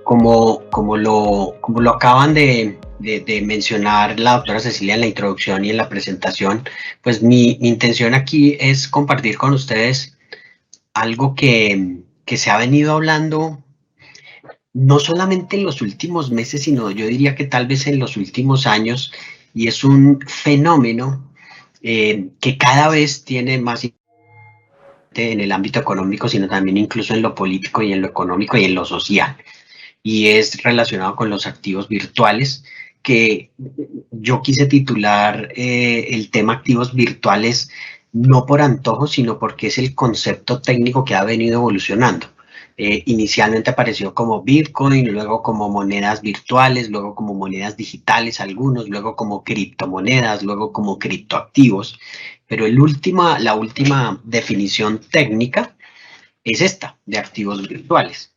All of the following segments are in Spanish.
Como lo acaban de mencionar la doctora Cecilia en la introducción y en la presentación, pues mi intención aquí es compartir con ustedes algo que se ha venido hablando no solamente en los últimos meses, sino yo diría que tal vez en los últimos años, y es un fenómeno que cada vez tiene más en el ámbito económico, sino también incluso en lo político y en lo económico y en lo social. Y es relacionado con los activos virtuales, que yo quise titular el tema activos virtuales no por antojo, sino porque es el concepto técnico que ha venido evolucionando. Inicialmente apareció como Bitcoin, luego como monedas virtuales, luego como monedas digitales algunos, luego como criptomonedas, luego como criptoactivos, pero la última definición técnica es esta, de activos virtuales,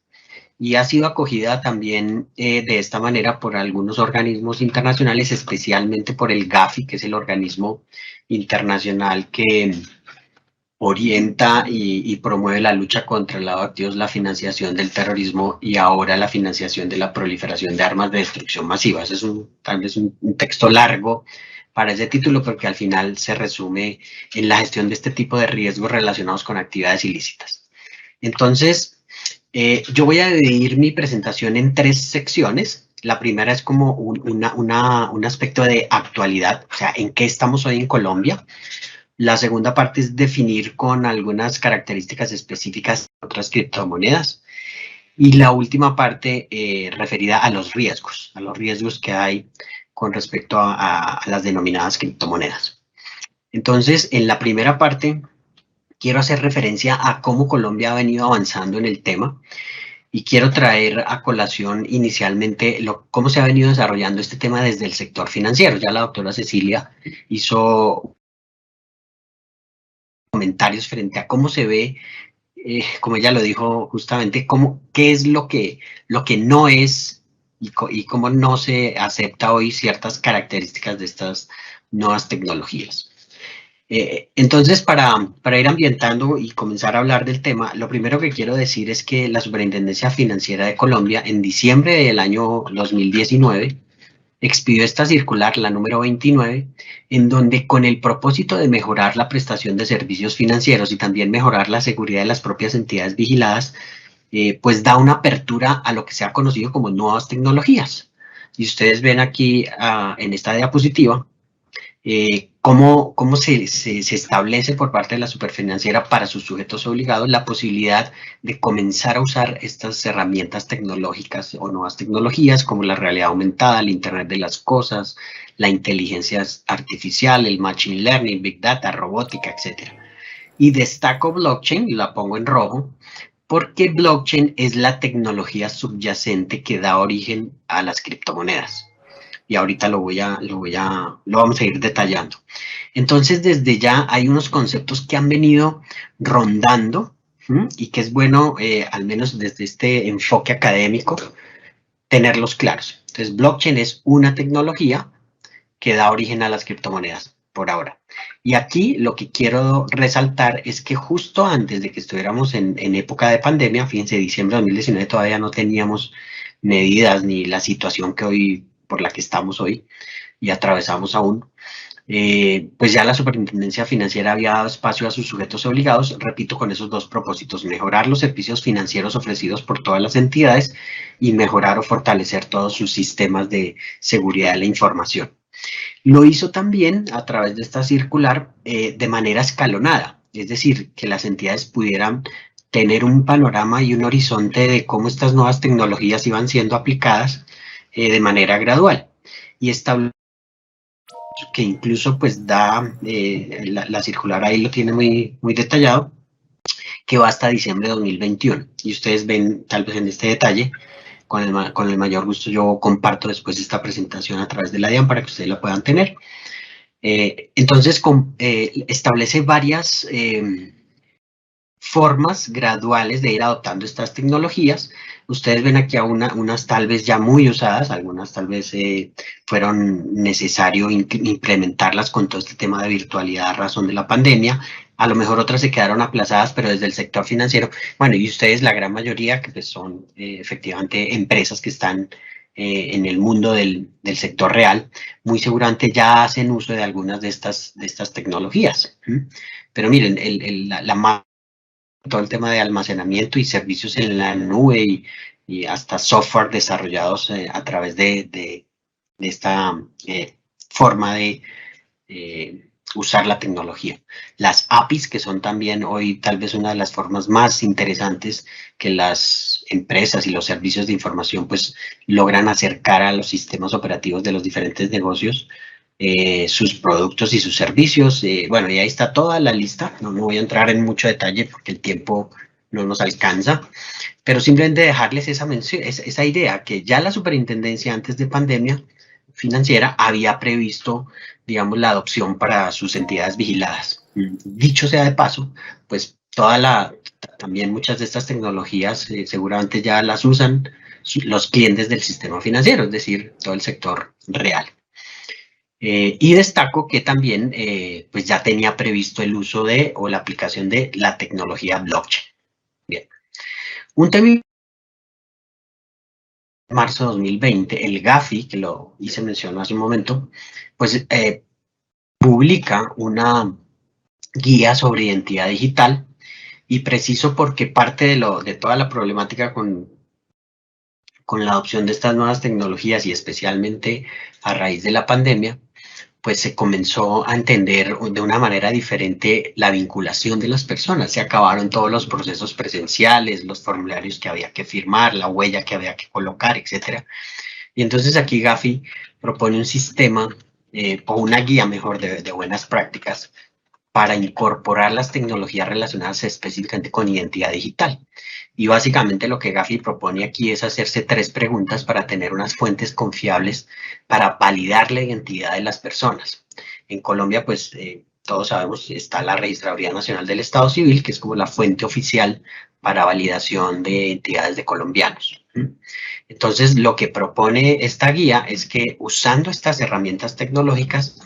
y ha sido acogida también de esta manera por algunos organismos internacionales, especialmente por el GAFI, que es el organismo internacional que orienta y promueve la lucha contra el lavado de activos, la financiación del terrorismo y ahora la financiación de la proliferación de armas de destrucción masiva. Ese es tal vez un texto largo para ese título, porque al final se resume en la gestión de este tipo de riesgos relacionados con actividades ilícitas. Entonces, yo voy a dividir mi presentación en tres secciones. La primera es como un aspecto de actualidad, o sea, en qué estamos hoy en Colombia. La segunda parte es definir con algunas características específicas de otras criptomonedas. Y la última parte referida a los riesgos que hay con respecto a las denominadas criptomonedas. Entonces, en la primera parte, quiero hacer referencia a cómo Colombia ha venido avanzando en el tema y quiero traer a colación inicialmente cómo se ha venido desarrollando este tema desde el sector financiero. Ya la doctora Cecilia hizo comentarios frente a cómo se ve, como ella lo dijo justamente, qué es lo que no es y cómo no se acepta hoy ciertas características de estas nuevas tecnologías. Entonces, para ir ambientando y comenzar a hablar del tema, lo primero que quiero decir es que la Superintendencia Financiera de Colombia, en diciembre del año 2019, expidió esta circular, la número 29, en donde con el propósito de mejorar la prestación de servicios financieros y también mejorar la seguridad de las propias entidades vigiladas, pues da una apertura a lo que se ha conocido como nuevas tecnologías. Y ustedes ven aquí en esta diapositiva, cómo se establece por parte de la superfinanciera para sus sujetos obligados la posibilidad de comenzar a usar estas herramientas tecnológicas o nuevas tecnologías como la realidad aumentada, el Internet de las cosas, la inteligencia artificial, el machine learning, big data, robótica, etc. Y destaco blockchain, y la pongo en rojo, porque blockchain es la tecnología subyacente que da origen a las criptomonedas. Y ahorita lo vamos a ir detallando. Entonces, desde ya hay unos conceptos que han venido rondando y que es bueno, al menos desde este enfoque académico, tenerlos claros. Entonces, blockchain es una tecnología que da origen a las criptomonedas, por ahora. Y aquí lo que quiero resaltar es que justo antes de que estuviéramos en época de pandemia, fíjense, diciembre de 2019 todavía no teníamos medidas ni la situación que hoy, por la que estamos hoy y atravesamos aún, pues ya la Superintendencia Financiera había dado espacio a sus sujetos obligados, repito, con esos dos propósitos: mejorar los servicios financieros ofrecidos por todas las entidades y mejorar o fortalecer todos sus sistemas de seguridad de la información. Lo hizo también a través de esta circular de manera escalonada, es decir, que las entidades pudieran tener un panorama y un horizonte de cómo estas nuevas tecnologías iban siendo aplicadas de manera gradual. Y establece que incluso pues da, la circular ahí lo tiene muy detallado, que va hasta diciembre de 2021. Y ustedes ven tal vez en este detalle, con el mayor gusto yo comparto después esta presentación a través de la DIAN para que ustedes la puedan tener. Entonces establece varias formas graduales de ir adoptando estas tecnologías. Ustedes ven aquí a unas tal vez ya muy usadas, algunas tal vez fueron necesario implementarlas con todo este tema de virtualidad a razón de la pandemia, A lo mejor otras se quedaron aplazadas, pero desde el sector financiero, bueno, y ustedes, la gran mayoría, que pues son efectivamente empresas que están en el mundo del sector real, muy seguramente ya hacen uso de algunas de estas tecnologías. Pero miren, todo el tema de almacenamiento y servicios en la nube y hasta software desarrollados a través de esta forma de usar la tecnología. Las APIs, que son también hoy tal vez una de las formas más interesantes que las empresas y los servicios de información pues logran acercar a los sistemas operativos de los diferentes negocios sus productos y sus servicios. Bueno, y ahí está toda la lista. No voy a entrar en mucho detalle porque el tiempo no nos alcanza, pero simplemente dejarles esa idea que ya la superintendencia antes de pandemia financiera había previsto, digamos, la adopción para sus entidades vigiladas. Dicho sea de paso, pues también muchas de estas tecnologías seguramente ya las usan los clientes del sistema financiero, es decir, todo el sector real. Y destaco que también pues ya tenía previsto el uso de o la aplicación de la tecnología blockchain. Bien. Un tema marzo de 2020, el Gafi, que lo hice mención hace un momento, pues publica una guía sobre identidad digital y preciso porque parte de toda la problemática con la adopción de estas nuevas tecnologías y especialmente a raíz de la pandemia, pues se comenzó a entender de una manera diferente la vinculación de las personas. Se acabaron todos los procesos presenciales, los formularios que había que firmar, la huella que había que colocar, etcétera. Y entonces aquí Gafi propone un sistema o una guía mejor de buenas prácticas para incorporar las tecnologías relacionadas específicamente con identidad digital. Y básicamente lo que Gafi propone aquí es hacerse 3 preguntas para tener unas fuentes confiables para validar la identidad de las personas. En Colombia, pues todos sabemos, está la Registraduría Nacional del Estado Civil, que es como la fuente oficial para validación de entidades de colombianos. Entonces, lo que propone esta guía es que usando estas herramientas tecnológicas,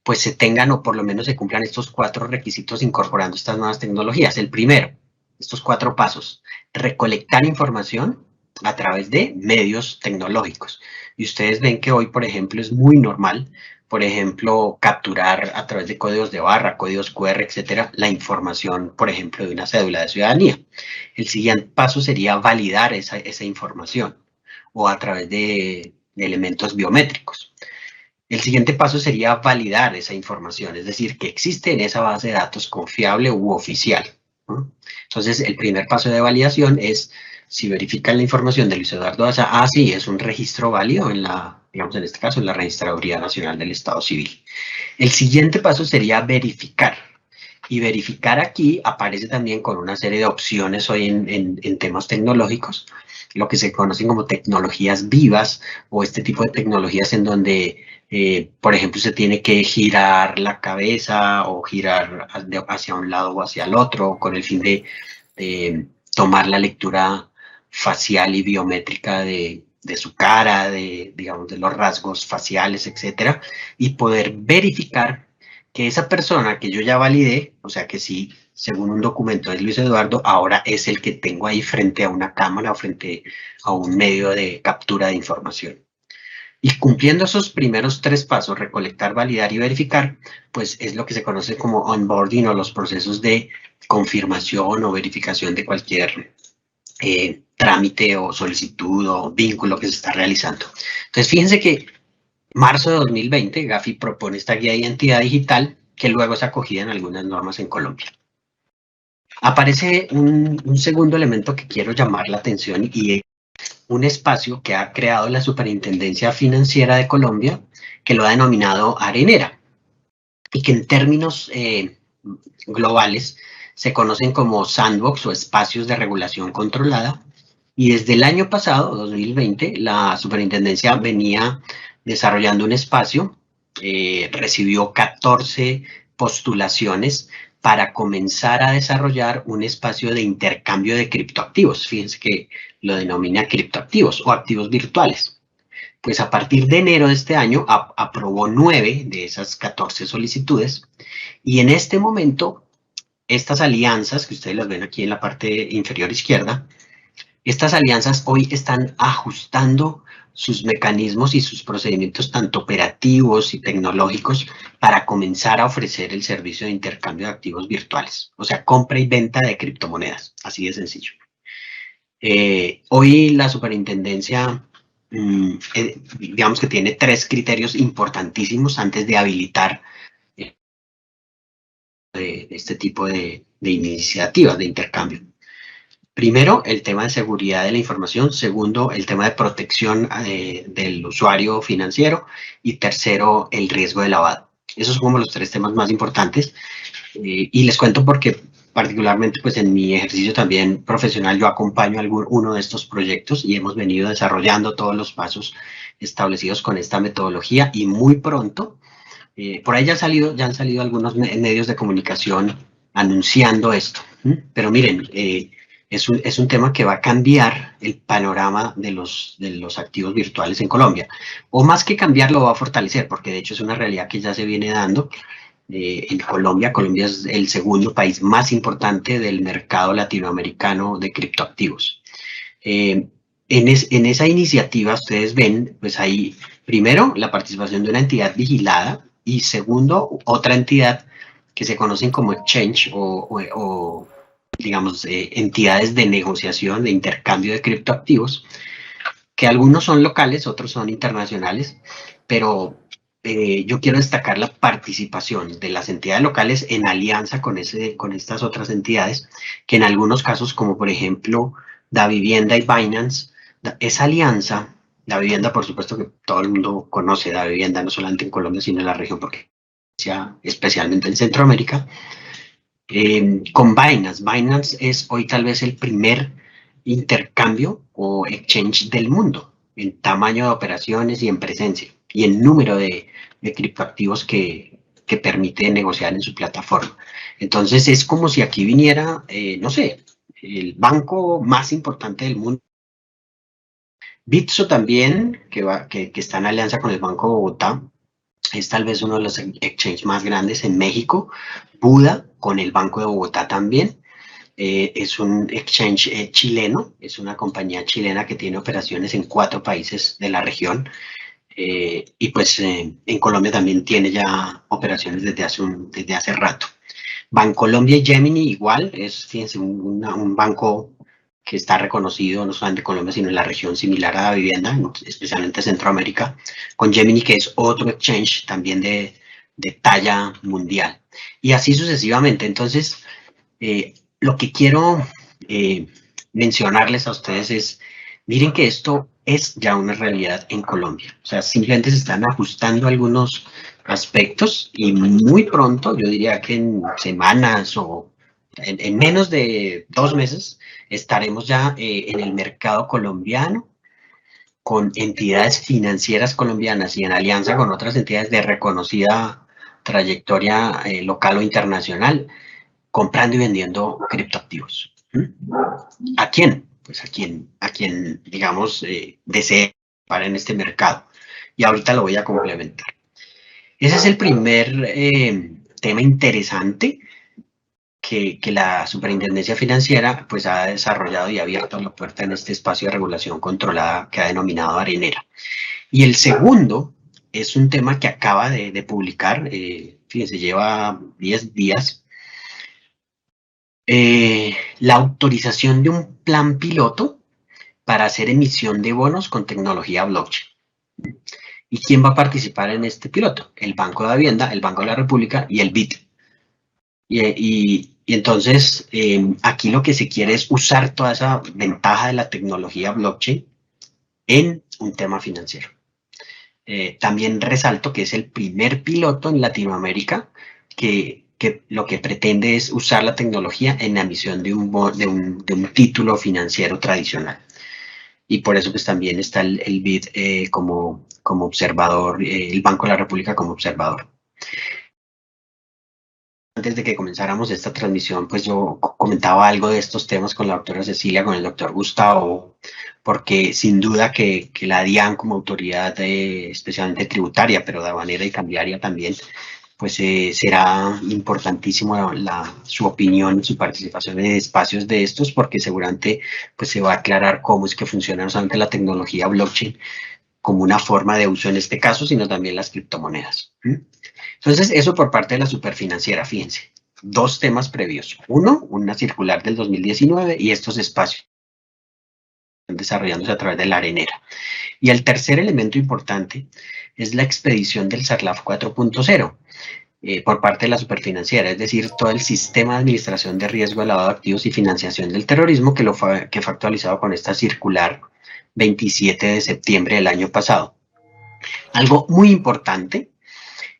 pues se tengan o por lo menos se cumplan estos 4 requisitos incorporando estas nuevas tecnologías. El primero, estos 4 pasos, recolectar información a través de medios tecnológicos. Y ustedes ven que hoy, por ejemplo, es muy normal, por ejemplo, capturar a través de códigos de barra, códigos QR, etcétera, la información, por ejemplo, de una cédula de ciudadanía. El siguiente paso sería validar esa información o a través de elementos biométricos. El siguiente paso sería validar esa información, es decir, que existe en esa base de datos confiable u oficial. Entonces, el primer paso de validación es, si verifican la información de Luis Eduardo Daza, sí, es un registro válido en digamos en este caso, en la Registraduría Nacional del Estado Civil. El siguiente paso sería verificar. Y verificar aquí aparece también con una serie de opciones hoy en temas tecnológicos, lo que se conocen como tecnologías vivas o este tipo de tecnologías en donde, por ejemplo, se tiene que girar la cabeza o girar hacia un lado o hacia el otro con el fin de tomar la lectura facial y biométrica de su cara, digamos, de los rasgos faciales, etcétera, y poder verificar que esa persona que yo ya validé, o sea que sí, según un documento es Luis Eduardo, ahora es el que tengo ahí frente a una cámara o frente a un medio de captura de información. Y cumpliendo esos primeros 3 pasos, recolectar, validar y verificar, pues es lo que se conoce como onboarding o los procesos de confirmación o verificación de cualquier trámite o solicitud o vínculo que se está realizando. Entonces, fíjense que marzo de 2020, Gafi propone esta guía de identidad digital que luego es acogida en algunas normas en Colombia. Aparece un segundo elemento que quiero llamar la atención y es un espacio que ha creado la Superintendencia Financiera de Colombia, que lo ha denominado Arenera, y que en términos globales se conocen como sandbox o espacios de regulación controlada, y desde el año pasado, 2020, la Superintendencia venía desarrollando un espacio, recibió 14 postulaciones para comenzar a desarrollar un espacio de intercambio de criptoactivos. Fíjense que lo denomina criptoactivos o activos virtuales. Pues a partir de enero de este año aprobó 9 de esas 14 solicitudes y en este momento estas alianzas, que ustedes las ven aquí en la parte inferior izquierda, estas alianzas hoy están ajustando sus mecanismos y sus procedimientos tanto operativos y tecnológicos para comenzar a ofrecer el servicio de intercambio de activos virtuales, o sea, compra y venta de criptomonedas, así de sencillo. Hoy la superintendencia, digamos que tiene 3 criterios importantísimos antes de habilitar este tipo de iniciativas de intercambio. Primero, el tema de seguridad de la información. Segundo, el tema de protección del usuario financiero. Y tercero, el riesgo de lavado. Esos son como los 3 temas más importantes. Y les cuento porque particularmente pues en mi ejercicio también profesional yo acompaño uno de estos proyectos y hemos venido desarrollando todos los pasos establecidos con esta metodología y muy pronto, por ahí ya han salido algunos medios de comunicación anunciando esto. Pero miren, es un tema que va a cambiar el panorama de los activos virtuales en Colombia. O más que cambiarlo, va a fortalecer, porque de hecho es una realidad que ya se viene dando. En Colombia es el segundo país más importante del mercado latinoamericano de criptoactivos. En esa iniciativa ustedes ven, pues ahí, primero, la participación de una entidad vigilada y segundo, otra entidad que se conocen como exchange o digamos, entidades de negociación, de intercambio de criptoactivos, que algunos son locales, otros son internacionales, pero yo quiero destacar la participación de las entidades locales en alianza con estas otras entidades, que en algunos casos, como por ejemplo Davivienda y Binance, esa alianza, Davivienda por supuesto que todo el mundo conoce Davivienda, no solamente en Colombia, sino en la región, porque especialmente en Centroamérica, con Binance. Binance es hoy tal vez el primer intercambio o exchange del mundo en tamaño de operaciones y en presencia y en número de criptoactivos que permite negociar en su plataforma. Entonces es como si aquí viniera, no sé, el banco más importante del mundo. Bitso también, que está en alianza con el Banco de Bogotá, es tal vez uno de los exchanges más grandes en México. Buda, con el Banco de Bogotá también. Es un exchange chileno, es una compañía chilena que tiene operaciones en 4 países de la región. Y pues en Colombia también tiene ya operaciones desde hace rato. Bancolombia y Gemini igual, es, fíjense, un banco que está reconocido no solamente en Colombia, sino en la región similar a Davivienda, especialmente Centroamérica, con Gemini, que es otro exchange también de talla mundial. Y así sucesivamente. Entonces, lo que quiero mencionarles a ustedes es, miren que esto es ya una realidad en Colombia. O sea, simplemente se están ajustando algunos aspectos y muy pronto, yo diría que en semanas o en menos de 2 meses, estaremos ya en el mercado colombiano con entidades financieras colombianas y en alianza con otras entidades de reconocida trayectoria local o internacional, comprando y vendiendo criptoactivos. ¿A quién? Pues a quien digamos, desee para en este mercado. Y ahorita lo voy a complementar. Ese es el primer tema interesante que la Superintendencia Financiera pues ha desarrollado y ha abierto la puerta en este espacio de regulación controlada que ha denominado Arenera. Y el segundo es un tema que acaba de publicar, fíjense, lleva 10 días, la autorización de un plan piloto para hacer emisión de bonos con tecnología blockchain. ¿Y quién va a participar en este piloto? El Banco de Davivienda, el Banco de la República y el BID. Y entonces, aquí lo que se quiere es usar toda esa ventaja de la tecnología blockchain en un tema financiero. También resalto que es el primer piloto en Latinoamérica que lo que pretende es usar la tecnología en la emisión de un título financiero tradicional. Y por eso pues también está el BID como observador, el Banco de la República como observador. Antes de que comenzáramos esta transmisión, pues yo comentaba algo de estos temas con la doctora Cecilia, con el doctor Gustavo, porque sin duda que la DIAN como autoridad especialmente tributaria, pero de manera y cambiaria también, pues será importantísimo su opinión, su participación en espacios de estos, porque seguramente pues, se va a aclarar cómo es que funciona no solamente la tecnología blockchain como una forma de uso en este caso, sino también las criptomonedas. Entonces, eso por parte de la superfinanciera, fíjense. Dos temas previos. Uno, una circular del 2019 y estos espacios desarrollándose a través de la arenera. Y el tercer elemento importante es la expedición del SARLAF 4.0 por parte de la superfinanciera, es decir, todo el sistema de administración de riesgo de lavado de activos y financiación del terrorismo que fue actualizado con esta circular 27 de septiembre del año pasado. Algo muy importante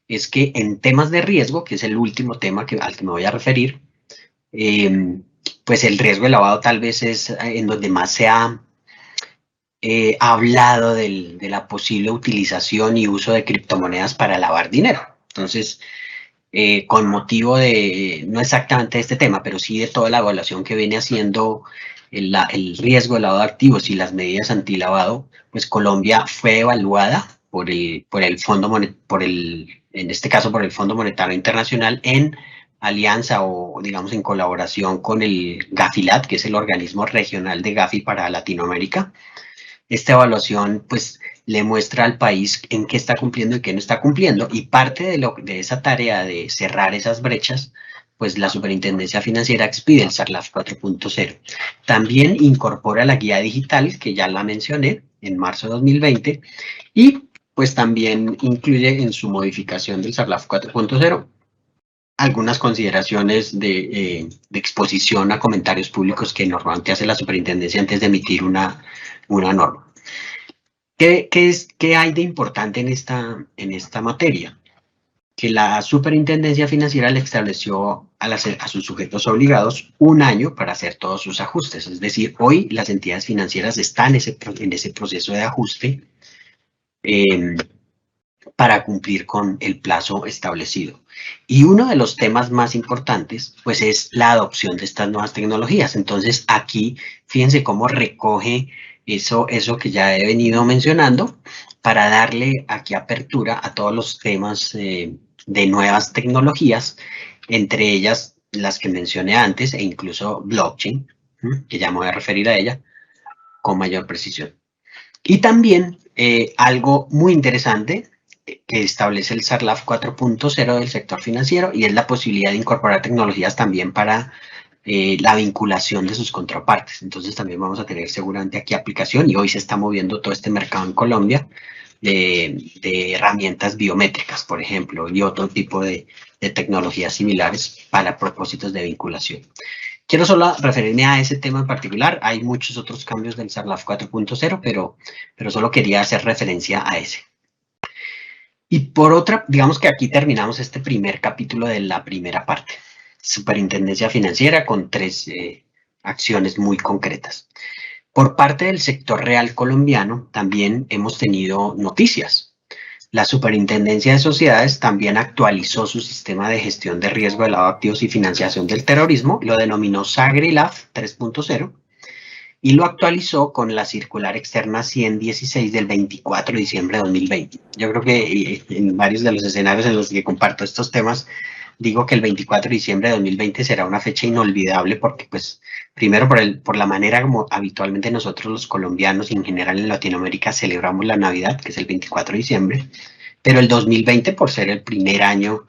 es que en temas de riesgo, que es el último tema al que me voy a referir, pues el riesgo de lavado tal vez es en donde más se ha hablado de la posible utilización y uso de criptomonedas para lavar dinero. Entonces, con motivo de, no exactamente de este tema, pero sí de toda la evaluación que viene haciendo el riesgo de lavado de activos y las medidas antilavado, pues Colombia fue evaluada en este caso por el Fondo Monetario Internacional en alianza o digamos en colaboración con el GAFILAT, que es el organismo regional de Gafi para Latinoamérica. Esta evaluación pues le muestra al país en qué está cumpliendo y qué no está cumpliendo, y parte de esa tarea de cerrar esas brechas, pues la Superintendencia Financiera expide el SARLAF 4.0. También incorpora la guía digital, que ya la mencioné, en marzo de 2020, y pues también incluye en su modificación del SARLAF 4.0 algunas consideraciones de exposición a comentarios públicos que normalmente hace la superintendencia antes de emitir una norma. ¿Qué hay de importante en esta materia? Que la superintendencia financiera le estableció a sus sujetos obligados un año para hacer todos sus ajustes. Es decir, hoy las entidades financieras están en ese proceso de ajuste para cumplir con el plazo establecido. Y uno de los temas más importantes, pues, es la adopción de estas nuevas tecnologías. Entonces, aquí, fíjense cómo recoge eso que ya he venido mencionando, para darle aquí apertura a todos los temas de nuevas tecnologías, entre ellas las que mencioné antes, e incluso blockchain, que ya me voy a referir a ella con mayor precisión. Y también algo muy interesante que establece el SARLAF 4.0 del sector financiero, y es la posibilidad de incorporar tecnologías también para la vinculación de sus contrapartes. Entonces también vamos a tener seguramente aquí aplicación, y hoy se está moviendo todo este mercado en Colombia de herramientas biométricas, por ejemplo, y otro tipo de tecnologías similares para propósitos de vinculación. Quiero solo referirme a ese tema en particular. Hay muchos otros cambios del SARLAF 4.0, pero solo quería hacer referencia a ese. Y por otra, digamos que aquí terminamos este primer capítulo de la primera parte. Superintendencia Financiera con 3 acciones muy concretas. Por parte del sector real colombiano también hemos tenido noticias. La Superintendencia de Sociedades también actualizó su sistema de gestión de riesgo de lavado de activos y financiación del terrorismo, lo denominó SAGRILAF 3.0, y lo actualizó con la circular externa 116 del 24 de diciembre de 2020. Yo creo que en varios de los escenarios en los que comparto estos temas, digo que el 24 de diciembre de 2020 será una fecha inolvidable, porque pues primero por la manera como habitualmente nosotros los colombianos y en general en Latinoamérica celebramos la Navidad, que es el 24 de diciembre, pero el 2020 por ser el primer año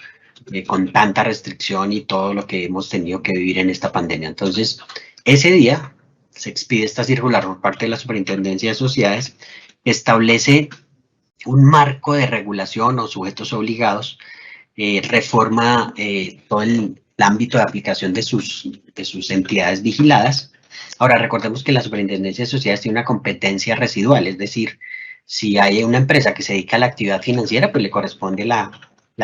con tanta restricción y todo lo que hemos tenido que vivir en esta pandemia. Entonces, ese día se expide esta circular por parte de la Superintendencia de Sociedades, que establece un marco de regulación o sujetos obligados, reforma todo el ámbito de aplicación de sus entidades vigiladas. Ahora, recordemos que la Superintendencia de Sociedades tiene una competencia residual, es decir, si hay una empresa que se dedica a la actividad financiera, pues le corresponde la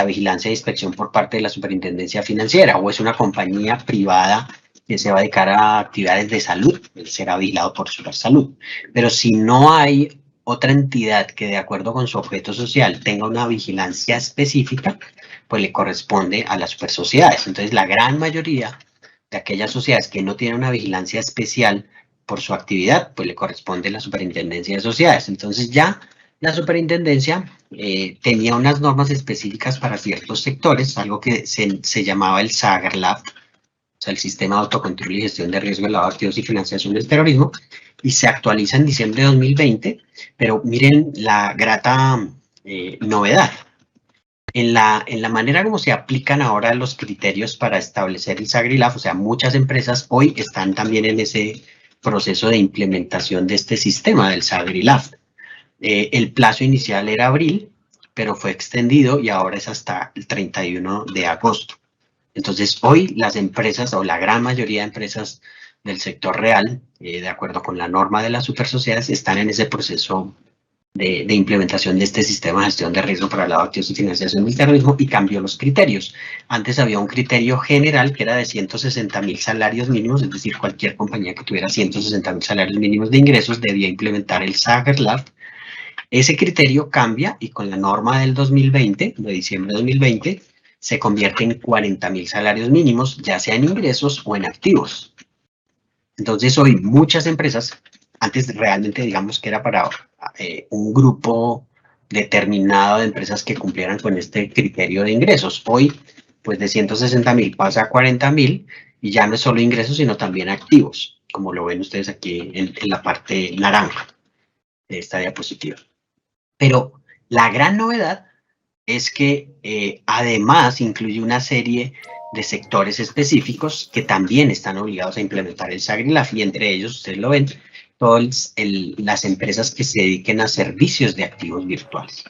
vigilancia e inspección por parte de la Superintendencia Financiera, o es una compañía privada que se va a dedicar a actividades de salud, será vigilado por Supersalud. Pero si no hay otra entidad que de acuerdo con su objeto social tenga una vigilancia específica, pues le corresponde a las supersociedades. Entonces, la gran mayoría de aquellas sociedades que no tienen una vigilancia especial por su actividad, pues le corresponde a la Superintendencia de Sociedades. Entonces, ya La superintendencia tenía unas normas específicas para ciertos sectores, algo que se llamaba el SAGRLAB, o sea, el Sistema de Autocontrol y Gestión de Riesgo de Lavado de Activos y Financiación del Terrorismo, y se actualiza en diciembre de 2020, pero miren la grata novedad. En la manera como se aplican ahora los criterios para establecer el SAGRI-LAF, o sea, muchas empresas hoy están también en ese proceso de implementación de este sistema del SAGRI-LAF. El plazo inicial era abril, pero fue extendido y ahora es hasta el 31 de agosto. Entonces, hoy las empresas, o la gran mayoría de empresas del sector real, de acuerdo con la norma de las supersociedades, están en ese proceso de implementación de este sistema de gestión de riesgo para lavado de activos y financiación del terrorismo, y cambió los criterios. Antes había un criterio general que era de 160.000 salarios mínimos, es decir, cualquier compañía que tuviera 160.000 salarios mínimos de ingresos debía implementar el SAGRLAF. Ese criterio cambia y con la norma del 2020, de diciembre de 2020, se convierte en 40.000 salarios mínimos, ya sea en ingresos o en activos. Entonces hoy muchas empresas, antes realmente digamos que era para un grupo determinado de empresas que cumplieran con este criterio de ingresos. Hoy, pues de 160.000 pasa a 40.000 y ya no es solo ingresos, sino también activos, como lo ven ustedes aquí en la parte naranja de esta diapositiva. Pero la gran novedad es que además incluye una serie de sectores específicos que también están obligados a implementar el SAGRI-LAF, y entre ellos, ustedes lo ven, todas las empresas que se dediquen a servicios de activos virtuales.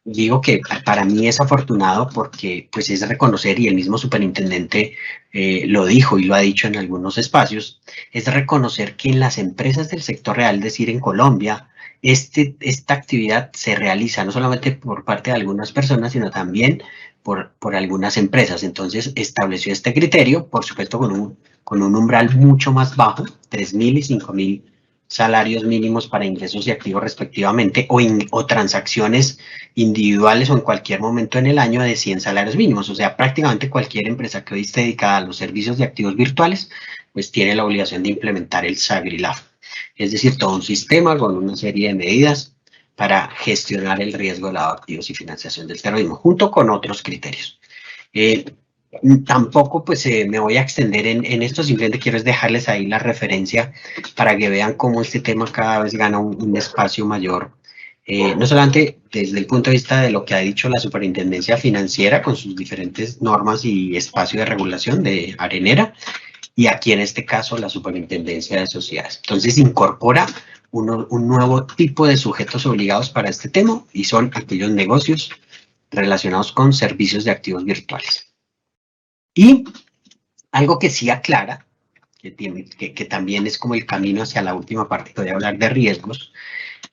Digo que para mí es afortunado porque pues es reconocer, y el mismo superintendente lo dijo y lo ha dicho en algunos espacios, es reconocer que en las empresas del sector real, es decir, en Colombia, esta actividad se realiza no solamente por parte de algunas personas, sino también por algunas empresas. Entonces estableció este criterio, por supuesto con un umbral mucho más bajo, 3.000 y 5.000 salarios mínimos para ingresos y activos respectivamente, o transacciones individuales o en cualquier momento en el año de 100 salarios mínimos. O sea, prácticamente cualquier empresa que hoy esté dedicada a los servicios de activos virtuales, pues tiene la obligación de implementar el SAGRI-LAF. Es decir, todo un sistema con una serie de medidas para gestionar el riesgo de lavado de activos y financiación del terrorismo, junto con otros criterios. Tampoco pues me voy a extender en esto, simplemente quiero es dejarles ahí la referencia para que vean cómo este tema cada vez gana un espacio mayor, no solamente desde el punto de vista de lo que ha dicho la Superintendencia Financiera con sus diferentes normas y espacio de regulación de Arenera, y aquí en este caso la Superintendencia de Sociedades. Entonces incorpora un nuevo tipo de sujetos obligados para este tema, y son aquellos negocios relacionados con servicios de activos virtuales. Y algo que sí aclara, que también es como el camino hacia la última parte que voy a hablar de riesgos,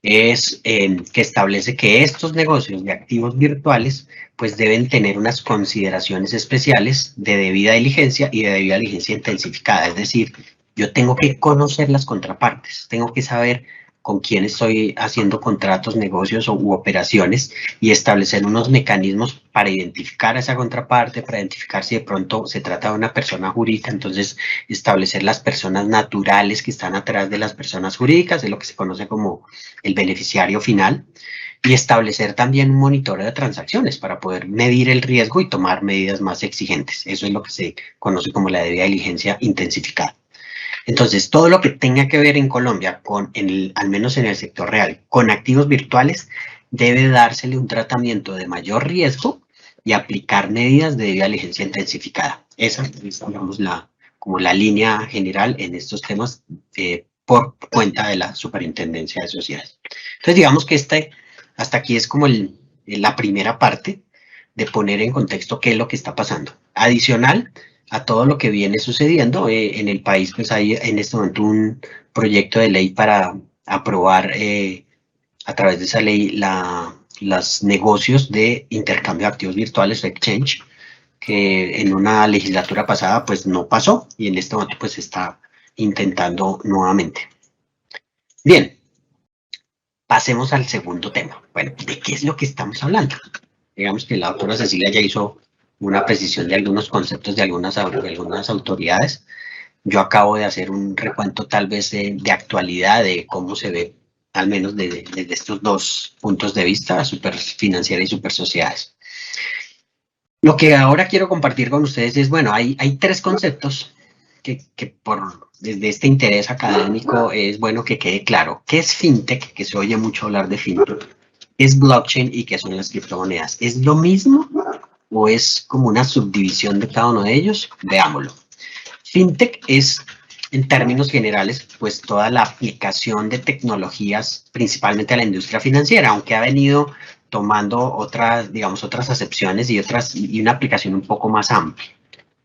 es que establece que estos negocios de activos virtuales pues deben tener unas consideraciones especiales de debida diligencia y de debida diligencia intensificada. Es decir, yo tengo que conocer las contrapartes, tengo que saber con quién estoy haciendo contratos, negocios u operaciones, y establecer unos mecanismos para identificar a esa contraparte, para identificar si de pronto se trata de una persona jurídica. Entonces establecer las personas naturales que están atrás de las personas jurídicas, es lo que se conoce como el beneficiario final, y establecer también un monitoreo de transacciones para poder medir el riesgo y tomar medidas más exigentes. Eso es lo que se conoce como la debida diligencia intensificada. Entonces, todo lo que tenga que ver en Colombia, al menos en el sector real, con activos virtuales, debe dársele un tratamiento de mayor riesgo y aplicar medidas de debida diligencia intensificada. Esa es, digamos, como la línea general en estos temas por cuenta de la Superintendencia de Sociedades. Entonces, digamos que hasta aquí es como la primera parte de poner en contexto qué es lo que está pasando. Adicional a todo lo que viene sucediendo en el país, pues hay en este momento un proyecto de ley para aprobar a través de esa ley los negocios de intercambio de activos virtuales, exchange, que en una legislatura pasada pues no pasó, y en este momento pues se está intentando nuevamente. Bien, pasemos al segundo tema. Bueno, ¿de qué es lo que estamos hablando? Digamos que la doctora Cecilia ya hizo una precisión de algunos conceptos de algunas autoridades. Yo acabo de hacer un recuento tal vez de actualidad, de cómo se ve al menos desde estos dos puntos de vista, super financiera y super sociedades. Lo que ahora quiero compartir con ustedes es, bueno, hay tres conceptos que desde este interés académico es bueno que quede claro. ¿Qué es fintech? Que se oye mucho hablar de fintech. ¿Qué es blockchain y qué son las criptomonedas? ¿Es lo mismo o es como una subdivisión de cada uno de ellos? Veámoslo. Fintech es, en términos generales, pues toda la aplicación de tecnologías, principalmente a la industria financiera, aunque ha venido tomando otras, digamos, otras acepciones y una aplicación un poco más amplia.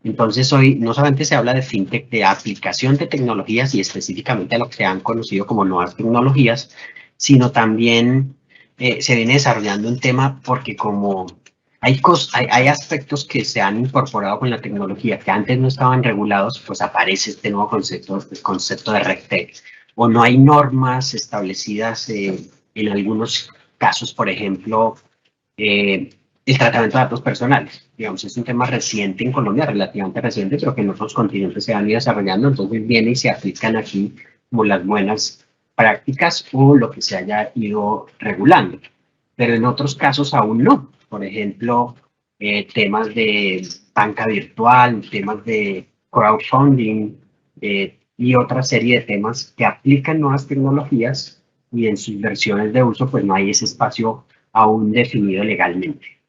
Entonces, hoy no solamente se habla de fintech, de aplicación de tecnologías y específicamente a lo que se han conocido como nuevas tecnologías, sino también se viene desarrollando un tema porque como hay aspectos que se han incorporado con la tecnología que antes no estaban regulados, pues aparece este nuevo concepto, el concepto de RegTech, o no hay normas establecidas en algunos casos, por ejemplo, el tratamiento de datos personales. Digamos, es un tema reciente en Colombia, relativamente reciente, pero que en otros continentes se han ido desarrollando, entonces viene y se aplican aquí como las buenas prácticas o lo que se haya ido regulando. Pero en otros casos aún no. Por ejemplo, temas de banca virtual, temas de crowdfunding y otra serie de temas que aplican nuevas tecnologías y en sus versiones de uso pues no hay ese espacio aún definido legalmente.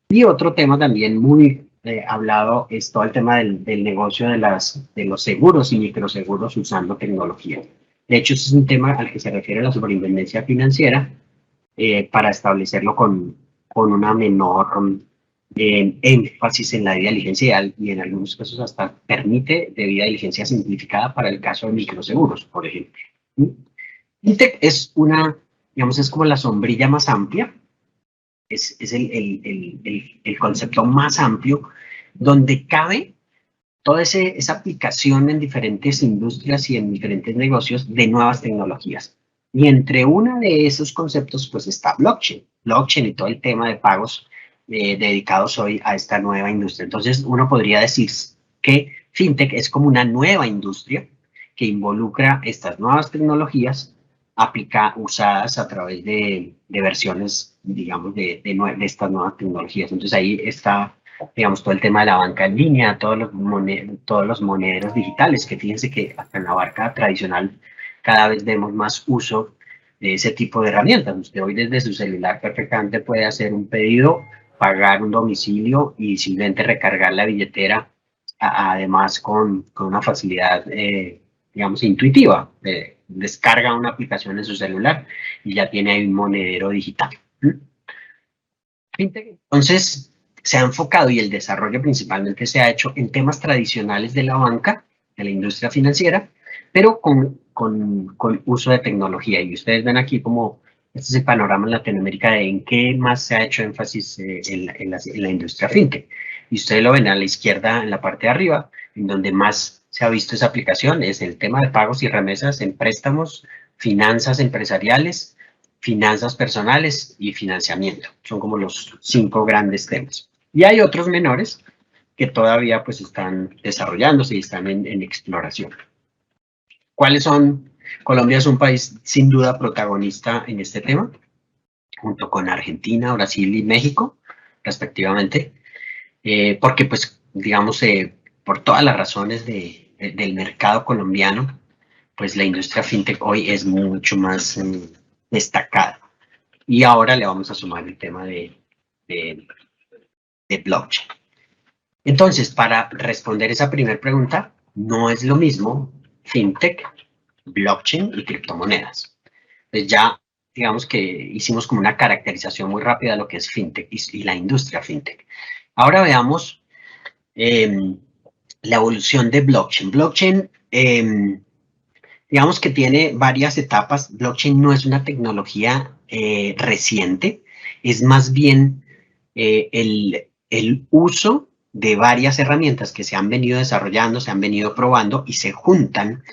Y otro tema también muy hablado es todo el tema del negocio de los seguros y microseguros usando tecnología. De hecho, ese es un tema al que se refiere la superintendencia financiera para establecerlo con una menor énfasis en la debida diligencia y en algunos casos hasta permite debida diligencia simplificada para el caso de microseguros, por ejemplo. Fintech es una, digamos, es como la sombrilla más amplia, es el concepto más amplio donde cabe toda esa aplicación en diferentes industrias y en diferentes negocios de nuevas tecnologías. Y entre uno de esos conceptos, pues está blockchain. Blockchain y todo el tema de pagos dedicados hoy a esta nueva industria. Entonces, uno podría decir que fintech es como una nueva industria que involucra estas nuevas tecnologías usadas a través de versiones, digamos, de estas nuevas tecnologías. Entonces, ahí está digamos, todo el tema de la banca en línea, todos los monederos digitales, que fíjense que hasta en la banca tradicional cada vez vemos más uso de ese tipo de herramientas. Usted hoy desde su celular perfectamente puede hacer un pedido, pagar un domicilio y simplemente recargar la billetera, además con una facilidad, digamos, intuitiva. Descarga una aplicación en su celular y ya tiene ahí un monedero digital. Entonces, se ha enfocado y el desarrollo principalmente se ha hecho en temas tradicionales de la banca, de la industria financiera, pero con uso de tecnología. Y ustedes ven aquí como este es el panorama en Latinoamérica de en qué más se ha hecho énfasis en la industria fintech. Y ustedes lo ven a la izquierda en la parte de arriba, en donde más se ha visto esa aplicación, es el tema de pagos y remesas en préstamos, finanzas empresariales, finanzas personales y financiamiento. Son como los 5 grandes temas. Y hay otros menores que todavía pues están desarrollándose y están en exploración. ¿Cuáles son? Colombia es un país sin duda protagonista en este tema, junto con Argentina, Brasil y México, respectivamente, porque pues digamos por todas las razones del mercado colombiano, pues la industria fintech hoy es mucho más destacada. Y ahora le vamos a sumar el tema de blockchain. Entonces, para responder esa primera pregunta, no es lo mismo fintech, blockchain y criptomonedas. Pues ya, digamos que hicimos como una caracterización muy rápida de lo que es fintech y la industria fintech. Ahora veamos la evolución de blockchain. Blockchain, digamos que tiene varias etapas. Blockchain no es una tecnología reciente, es más bien el uso de varias herramientas que se han venido desarrollando, se han venido probando y se juntan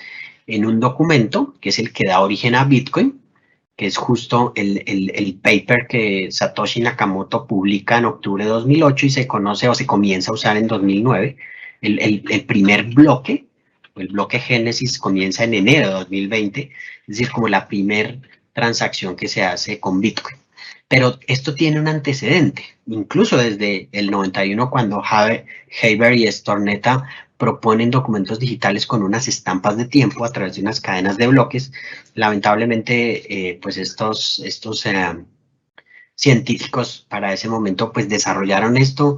en un documento que es el que da origen a Bitcoin, que es justo el paper que Satoshi Nakamoto publica en octubre de 2008 y se conoce o se comienza a usar en 2009. El primer bloque, el bloque Génesis, comienza en enero de 2020, es decir, como la primer transacción que se hace con Bitcoin. Pero esto tiene un antecedente, incluso desde el 91, cuando Haber y Stornetta proponen documentos digitales con unas estampas de tiempo a través de unas cadenas de bloques. Lamentablemente, pues estos científicos para ese momento pues desarrollaron esto,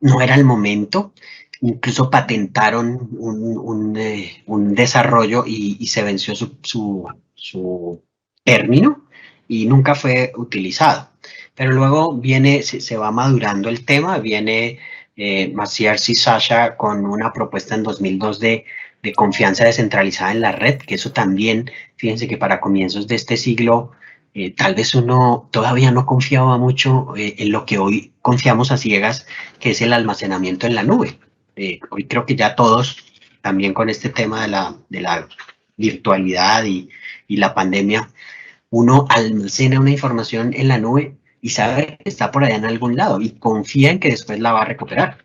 no era el momento, incluso patentaron un desarrollo y se venció su término y nunca fue utilizado. Pero luego viene, se va madurando el tema, viene Macias y Sasha con una propuesta en 2002 de confianza descentralizada en la red, que eso también, fíjense que para comienzos de este siglo, tal vez uno todavía no confiaba mucho en lo que hoy confiamos a ciegas, que es el almacenamiento en la nube. Hoy creo que ya todos, también con este tema de la virtualidad y la pandemia, uno almacena una información en la nube y sabe que está por allá en algún lado y confía en que después la va a recuperar.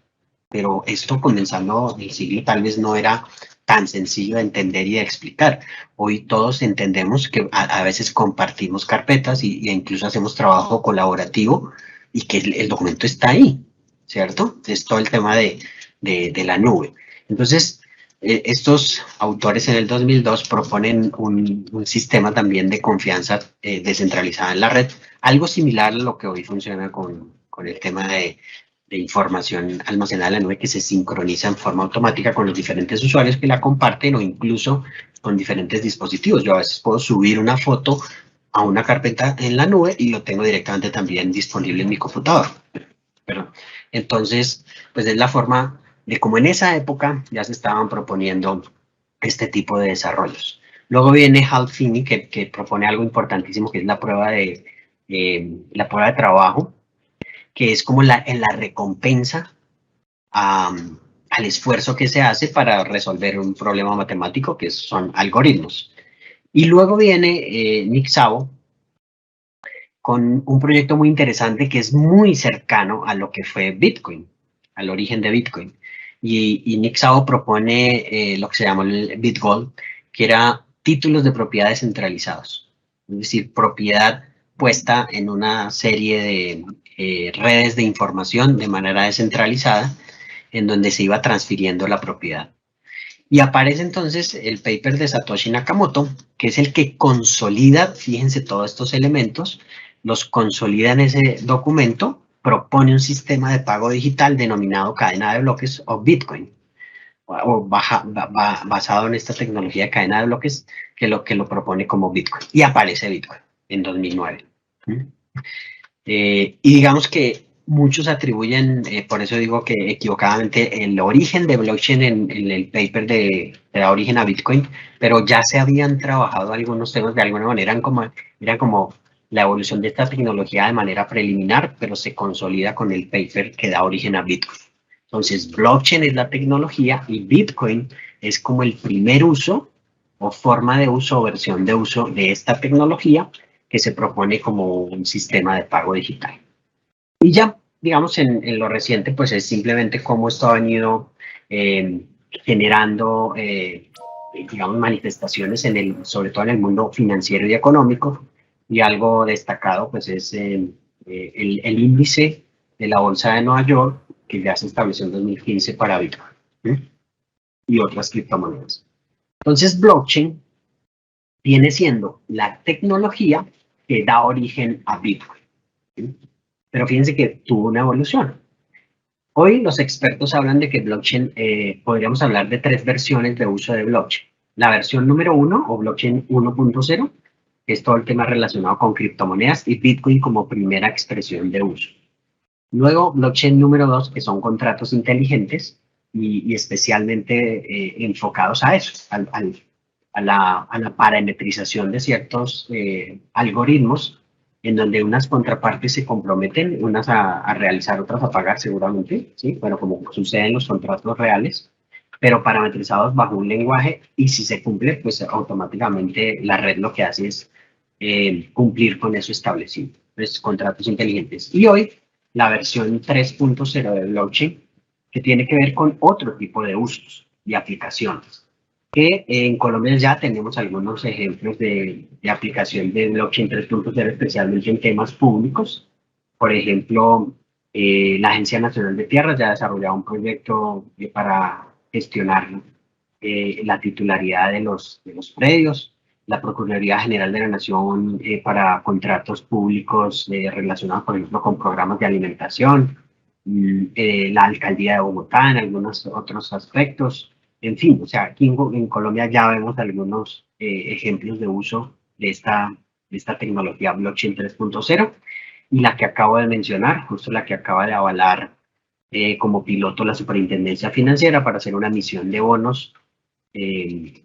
Pero esto comenzando el siglo tal vez no era tan sencillo de entender y de explicar. Hoy todos entendemos que a veces compartimos carpetas y incluso hacemos trabajo colaborativo y que el documento está ahí, ¿cierto? Es todo el tema de la nube. Entonces, estos autores en el 2002 proponen un sistema también de confianza descentralizada en la red, algo similar a lo que hoy funciona con el tema de información almacenada en la nube, que se sincroniza en forma automática con los diferentes usuarios que la comparten o incluso con diferentes dispositivos. Yo a veces puedo subir una foto a una carpeta en la nube y lo tengo directamente también disponible en mi computador. Pero, entonces, pues es la forma de cómo en esa época ya se estaban proponiendo este tipo de desarrollos. Luego viene Hal Finney, que propone algo importantísimo, que es la prueba de trabajo, que es como en la recompensa al esfuerzo que se hace para resolver un problema matemático, que son algoritmos. Y luego viene Nick Szabo con un proyecto muy interesante que es muy cercano a lo que fue Bitcoin, al origen de Bitcoin. Y Nick Szabo propone lo que se llama el BitGold, que era títulos de propiedad descentralizados, es decir, propiedad puesta en una serie de redes de información de manera descentralizada, en donde se iba transfiriendo la propiedad. Y aparece entonces el paper de Satoshi Nakamoto, que es el que consolida, fíjense, todos estos elementos, los consolida en ese documento, propone un sistema de pago digital denominado cadena de bloques o Bitcoin, o basado en esta tecnología de cadena de bloques, que lo propone como Bitcoin. Y aparece Bitcoin en 2009. Y digamos que muchos atribuyen, por eso digo que equivocadamente, el origen de blockchain en el paper de da origen a Bitcoin, pero ya se habían trabajado algunos temas de alguna manera, eran como la evolución de esta tecnología de manera preliminar, pero se consolida con el paper que da origen a Bitcoin. Entonces, blockchain es la tecnología y Bitcoin es como el primer uso o forma de uso o versión de uso de esta tecnología que se propone como un sistema de pago digital. Y ya, digamos, en lo reciente, pues es simplemente cómo esto ha venido generando, digamos, manifestaciones sobre todo en el mundo financiero y económico. Y algo destacado, pues es el índice de la Bolsa de Nueva York, que ya se estableció en 2015 para Bitcoin, ¿sí? Y otras criptomonedas. Entonces, blockchain viene siendo la tecnología que da origen a Bitcoin, ¿sí? Pero fíjense que tuvo una evolución. Hoy los expertos hablan de que blockchain, podríamos hablar de 3 versiones de uso de blockchain. La versión número 1 o blockchain 1.0, que es todo el tema relacionado con criptomonedas y Bitcoin como primera expresión de uso. Luego, blockchain número 2, que son contratos inteligentes y especialmente enfocados a eso, a la parametrización de ciertos algoritmos en donde unas contrapartes se comprometen, unas a realizar, otras a pagar seguramente, ¿sí? Bueno, como sucede en los contratos reales, pero parametrizados bajo un lenguaje y si se cumple, pues automáticamente la red lo que hace es cumplir con eso establecido. Entonces, contratos inteligentes. Y hoy, la versión 3.0 de blockchain, que tiene que ver con otro tipo de usos y aplicaciones, que en Colombia ya tenemos algunos ejemplos de aplicación de blockchain 3.0, especialmente en temas públicos. Por ejemplo, la Agencia Nacional de Tierras ya ha desarrollado un proyecto para gestionar la titularidad de los predios. La Procuraduría General de la Nación para contratos públicos relacionados, por ejemplo, con programas de alimentación. La Alcaldía de Bogotá en algunos otros aspectos. En fin, o sea, aquí en Colombia ya vemos algunos ejemplos de uso de esta tecnología blockchain 3.0 y la que acabo de mencionar, justo la que acaba de avalar como piloto la Superintendencia Financiera para hacer una emisión de bonos eh,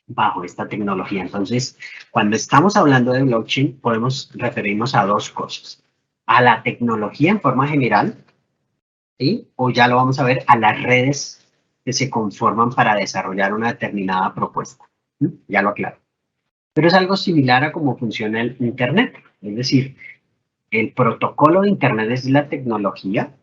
bajo esta tecnología. Entonces, cuando estamos hablando de blockchain, podemos referirnos a dos cosas. A la tecnología en forma general, ¿sí? O ya lo vamos a ver, a las redes que se conforman para desarrollar una determinada propuesta. ¿Sí? Ya lo aclaro. Pero es algo similar a cómo funciona el Internet. Es decir, el protocolo de Internet es la tecnología,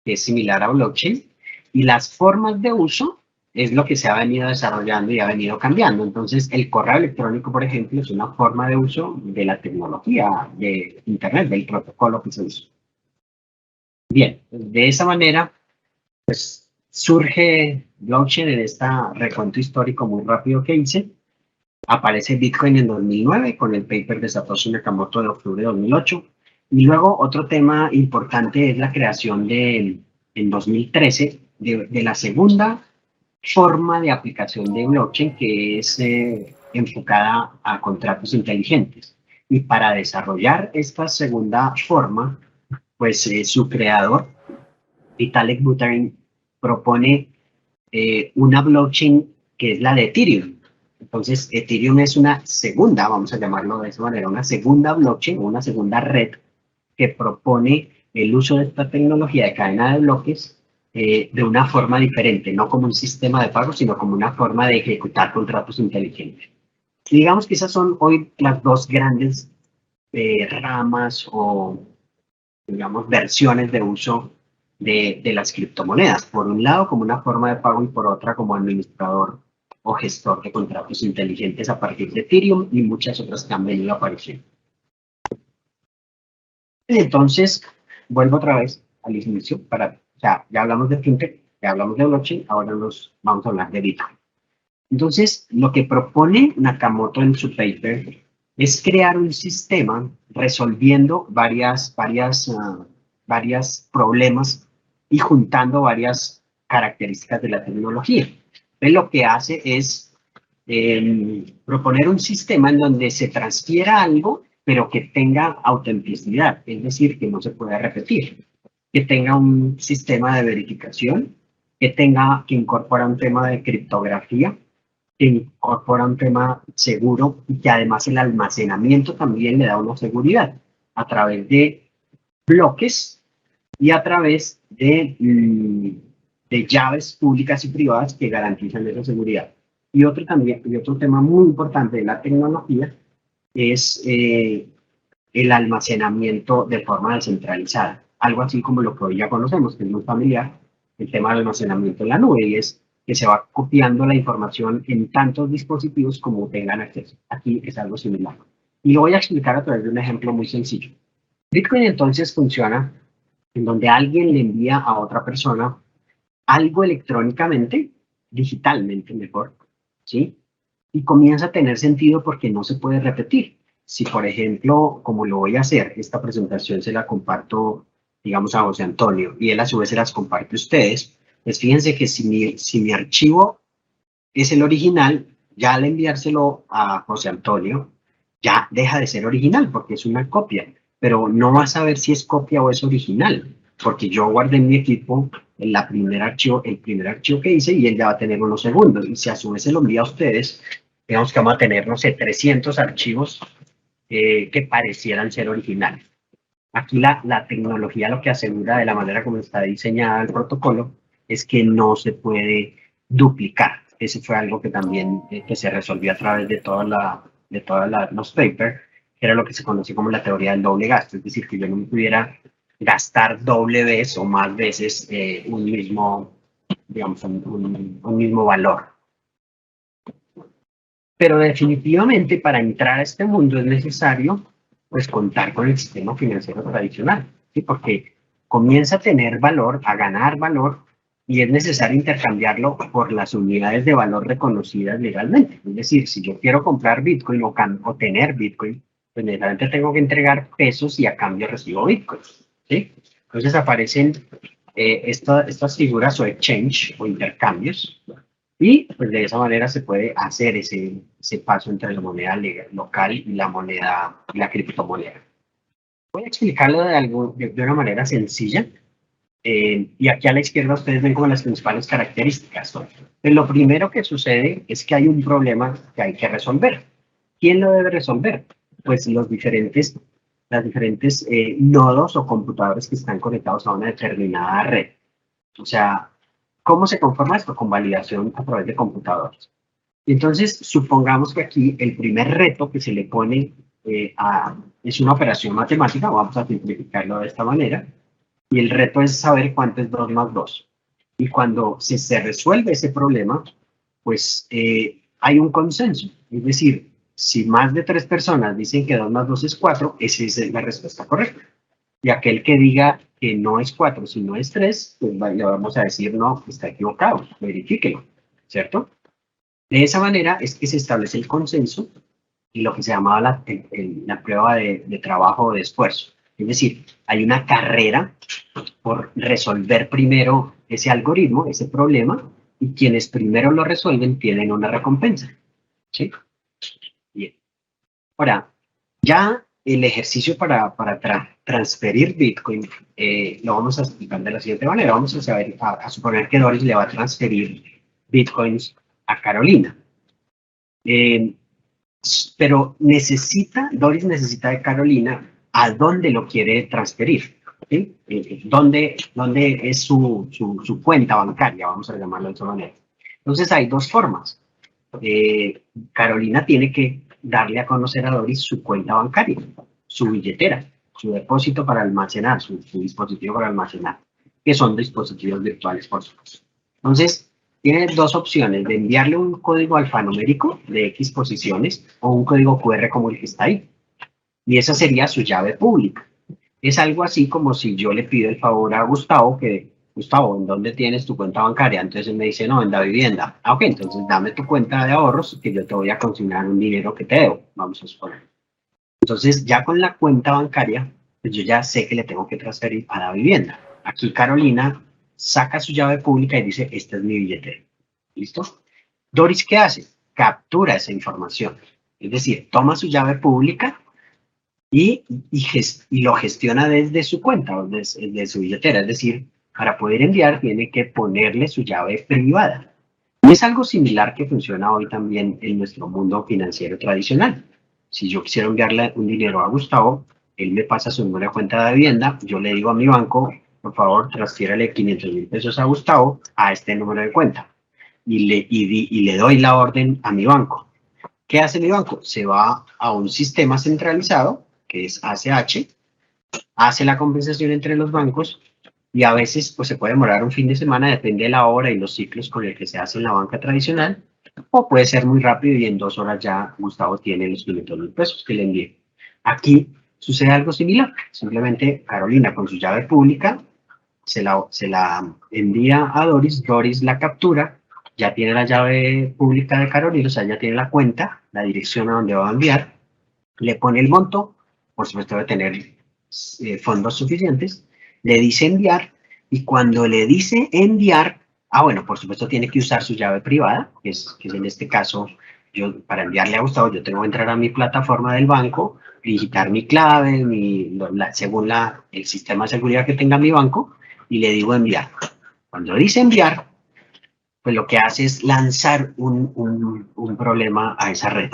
que es similar a blockchain, y las formas de uso es lo que se ha venido desarrollando y ha venido cambiando. Entonces, el correo electrónico, por ejemplo, es una forma de uso de la tecnología de Internet, del protocolo que se usa. Bien, de esa manera, pues surge blockchain en este recuento histórico muy rápido que hice. Aparece Bitcoin en 2009 con el paper de Satoshi Nakamoto de octubre de 2008. Y luego otro tema importante es la creación en 2013 de la segunda forma de aplicación de blockchain que es enfocada a contratos inteligentes. Y para desarrollar esta segunda forma, pues su creador, Vitalik Buterin, propone una blockchain que es la de Ethereum. Entonces, Ethereum es una segunda, vamos a llamarlo de esa manera, una segunda blockchain, una segunda red que propone el uso de esta tecnología de cadena de bloques de una forma diferente, no como un sistema de pago, sino como una forma de ejecutar contratos inteligentes. Y digamos que esas son hoy las dos grandes ramas o, digamos, versiones de uso de las criptomonedas. Por un lado, como una forma de pago y por otra, como administrador o gestor de contratos inteligentes a partir de Ethereum y muchas otras que han venido apareciendo. Entonces, vuelvo otra vez al inicio para, o sea, ya hablamos de fintech, ya hablamos de blockchain, ahora nos vamos a hablar de Bitcoin. Entonces, lo que propone Nakamoto en su paper es crear un sistema resolviendo varias problemas y juntando varias características de la tecnología. Él lo que hace es proponer un sistema en donde se transfiera algo, pero que tenga autenticidad, es decir, que no se pueda repetir, que tenga un sistema de verificación, que incorpora un tema de criptografía, que incorpora un tema seguro y que además el almacenamiento también le da una seguridad a través de bloques y a través de llaves públicas y privadas que garantizan esa seguridad. Y otro tema muy importante de la tecnología es el almacenamiento de forma descentralizada, algo así como lo que hoy ya conocemos, que es muy familiar, el tema del almacenamiento en la nube, y es que se va copiando la información en tantos dispositivos como tengan acceso. Aquí es algo similar. Y lo voy a explicar a través de un ejemplo muy sencillo. Bitcoin entonces funciona en donde alguien le envía a otra persona algo electrónicamente, digitalmente mejor, ¿sí? Y comienza a tener sentido porque no se puede repetir. Si, por ejemplo, como lo voy a hacer, esta presentación se la comparto, digamos, a José Antonio y él a su vez se las comparte a ustedes, pues fíjense que si mi archivo es el original, ya al enviárselo a José Antonio, ya deja de ser original porque es una copia, pero no va a saber si es copia o es original, porque yo guardé en mi equipo el primer archivo que hice y él ya va a tener unos segundos. Y si a su vez se lo envía a ustedes, digamos que vamos a tener, no sé, 300 archivos que parecieran ser originales. Aquí la tecnología lo que asegura de la manera como está diseñada el protocolo es que no se puede duplicar. Ese fue algo que también que se resolvió a través de todos los papers, que era lo que se conoce como la teoría del doble gasto, es decir, que yo no me pudiera gastar doble vez o más veces un mismo, digamos, un mismo valor. Pero definitivamente para entrar a este mundo es necesario pues contar con el sistema financiero tradicional, ¿sí? Porque comienza a tener valor, a ganar valor, y es necesario intercambiarlo por las unidades de valor reconocidas legalmente. Es decir, si yo quiero comprar Bitcoin o tener Bitcoin, pues necesariamente tengo que entregar pesos y a cambio recibo Bitcoin, ¿sí? Entonces aparecen estas figuras o exchange o intercambios, y pues de esa manera se puede hacer ese paso entre la moneda local y la moneda, la criptomoneda. Voy a explicarlo de una manera sencilla. Y aquí a la izquierda ustedes ven como las principales características. Pues lo primero que sucede es que hay un problema que hay que resolver. ¿Quién lo debe resolver? Pues las diferentes nodos o computadores que están conectados a una determinada red. O sea, ¿cómo se conforma esto? Con validación a través de computadores. Entonces, supongamos que aquí el primer reto que se le pone es una operación matemática, vamos a simplificarlo de esta manera, y el reto es saber cuánto es 2 más 2. Y cuando se resuelve ese problema, pues hay un consenso. Es decir, si más de 3 personas dicen que 2 más 2 es 4, esa es la respuesta correcta. Y aquel que diga que no es 4, sino es 3, pues le vamos a decir, no, está equivocado, verifíquelo, ¿cierto? De esa manera es que se establece el consenso y lo que se llamaba la prueba de trabajo o de esfuerzo. Es decir, hay una carrera por resolver primero ese algoritmo, ese problema, y quienes primero lo resuelven tienen una recompensa. ¿Sí? Bien. Ahora, ya el ejercicio para transferir Bitcoin lo vamos a explicar de la siguiente manera. Vamos a suponer que Doris le va a transferir Bitcoins a Carolina. Eh, pero Doris necesita de Carolina a dónde lo quiere transferir. ¿Sí? ¿Dónde es su cuenta bancaria? Vamos a llamarlo de esa manera. Entonces hay dos formas. Carolina tiene que darle a conocer a Doris su cuenta bancaria, su billetera, su depósito para almacenar, su dispositivo para almacenar, que son dispositivos virtuales, por supuesto. Entonces, tiene dos opciones, de enviarle un código alfanumérico de X posiciones o un código QR como el que está ahí. Y esa sería su llave pública. Es algo así como si yo le pido el favor a Gustavo que, Gustavo, ¿en dónde tienes tu cuenta bancaria? Entonces él me dice, no, en la vivienda. Ah, ok, entonces dame tu cuenta de ahorros que yo te voy a consignar un dinero que te debo, vamos a suponer. Entonces ya con la cuenta bancaria, pues yo ya sé que le tengo que transferir a la vivienda. Aquí Carolina saca su llave pública y dice, esta es mi billetera. ¿Listo? Doris, ¿qué hace? Captura esa información. Es decir, toma su llave pública y lo gestiona desde su cuenta, desde su billetera. Es decir, para poder enviar tiene que ponerle su llave privada. Y es algo similar que funciona hoy también en nuestro mundo financiero tradicional. Si yo quisiera enviarle un dinero a Gustavo, él me pasa su número de cuenta de vivienda, yo le digo a mi banco, por favor, transfiérale 500,000 pesos a Gustavo a este número de cuenta. Y le doy la orden a mi banco. ¿Qué hace mi banco? Se va a un sistema centralizado, que es ACH, hace la compensación entre los bancos y a veces pues se puede demorar un fin de semana, depende de la hora y los ciclos con el que se hace en la banca tradicional, o puede ser muy rápido y en 2 horas ya Gustavo tiene los 500,000 pesos que le envié. Aquí sucede algo similar, simplemente Carolina con su llave pública se la envía a Doris, Doris la captura, ya tiene la llave pública de Carolina, o sea, ya tiene la cuenta, la dirección a donde va a enviar, le pone el monto, por supuesto debe tener fondos suficientes, le dice enviar, y cuando le dice enviar, bueno, por supuesto tiene que usar su llave privada, que es en este caso, yo para enviarle a Gustavo, yo tengo que entrar a mi plataforma del banco, digitar mi clave, según el sistema de seguridad que tenga mi banco, y le digo enviar. Cuando dice enviar, pues lo que hace es lanzar un problema a esa red.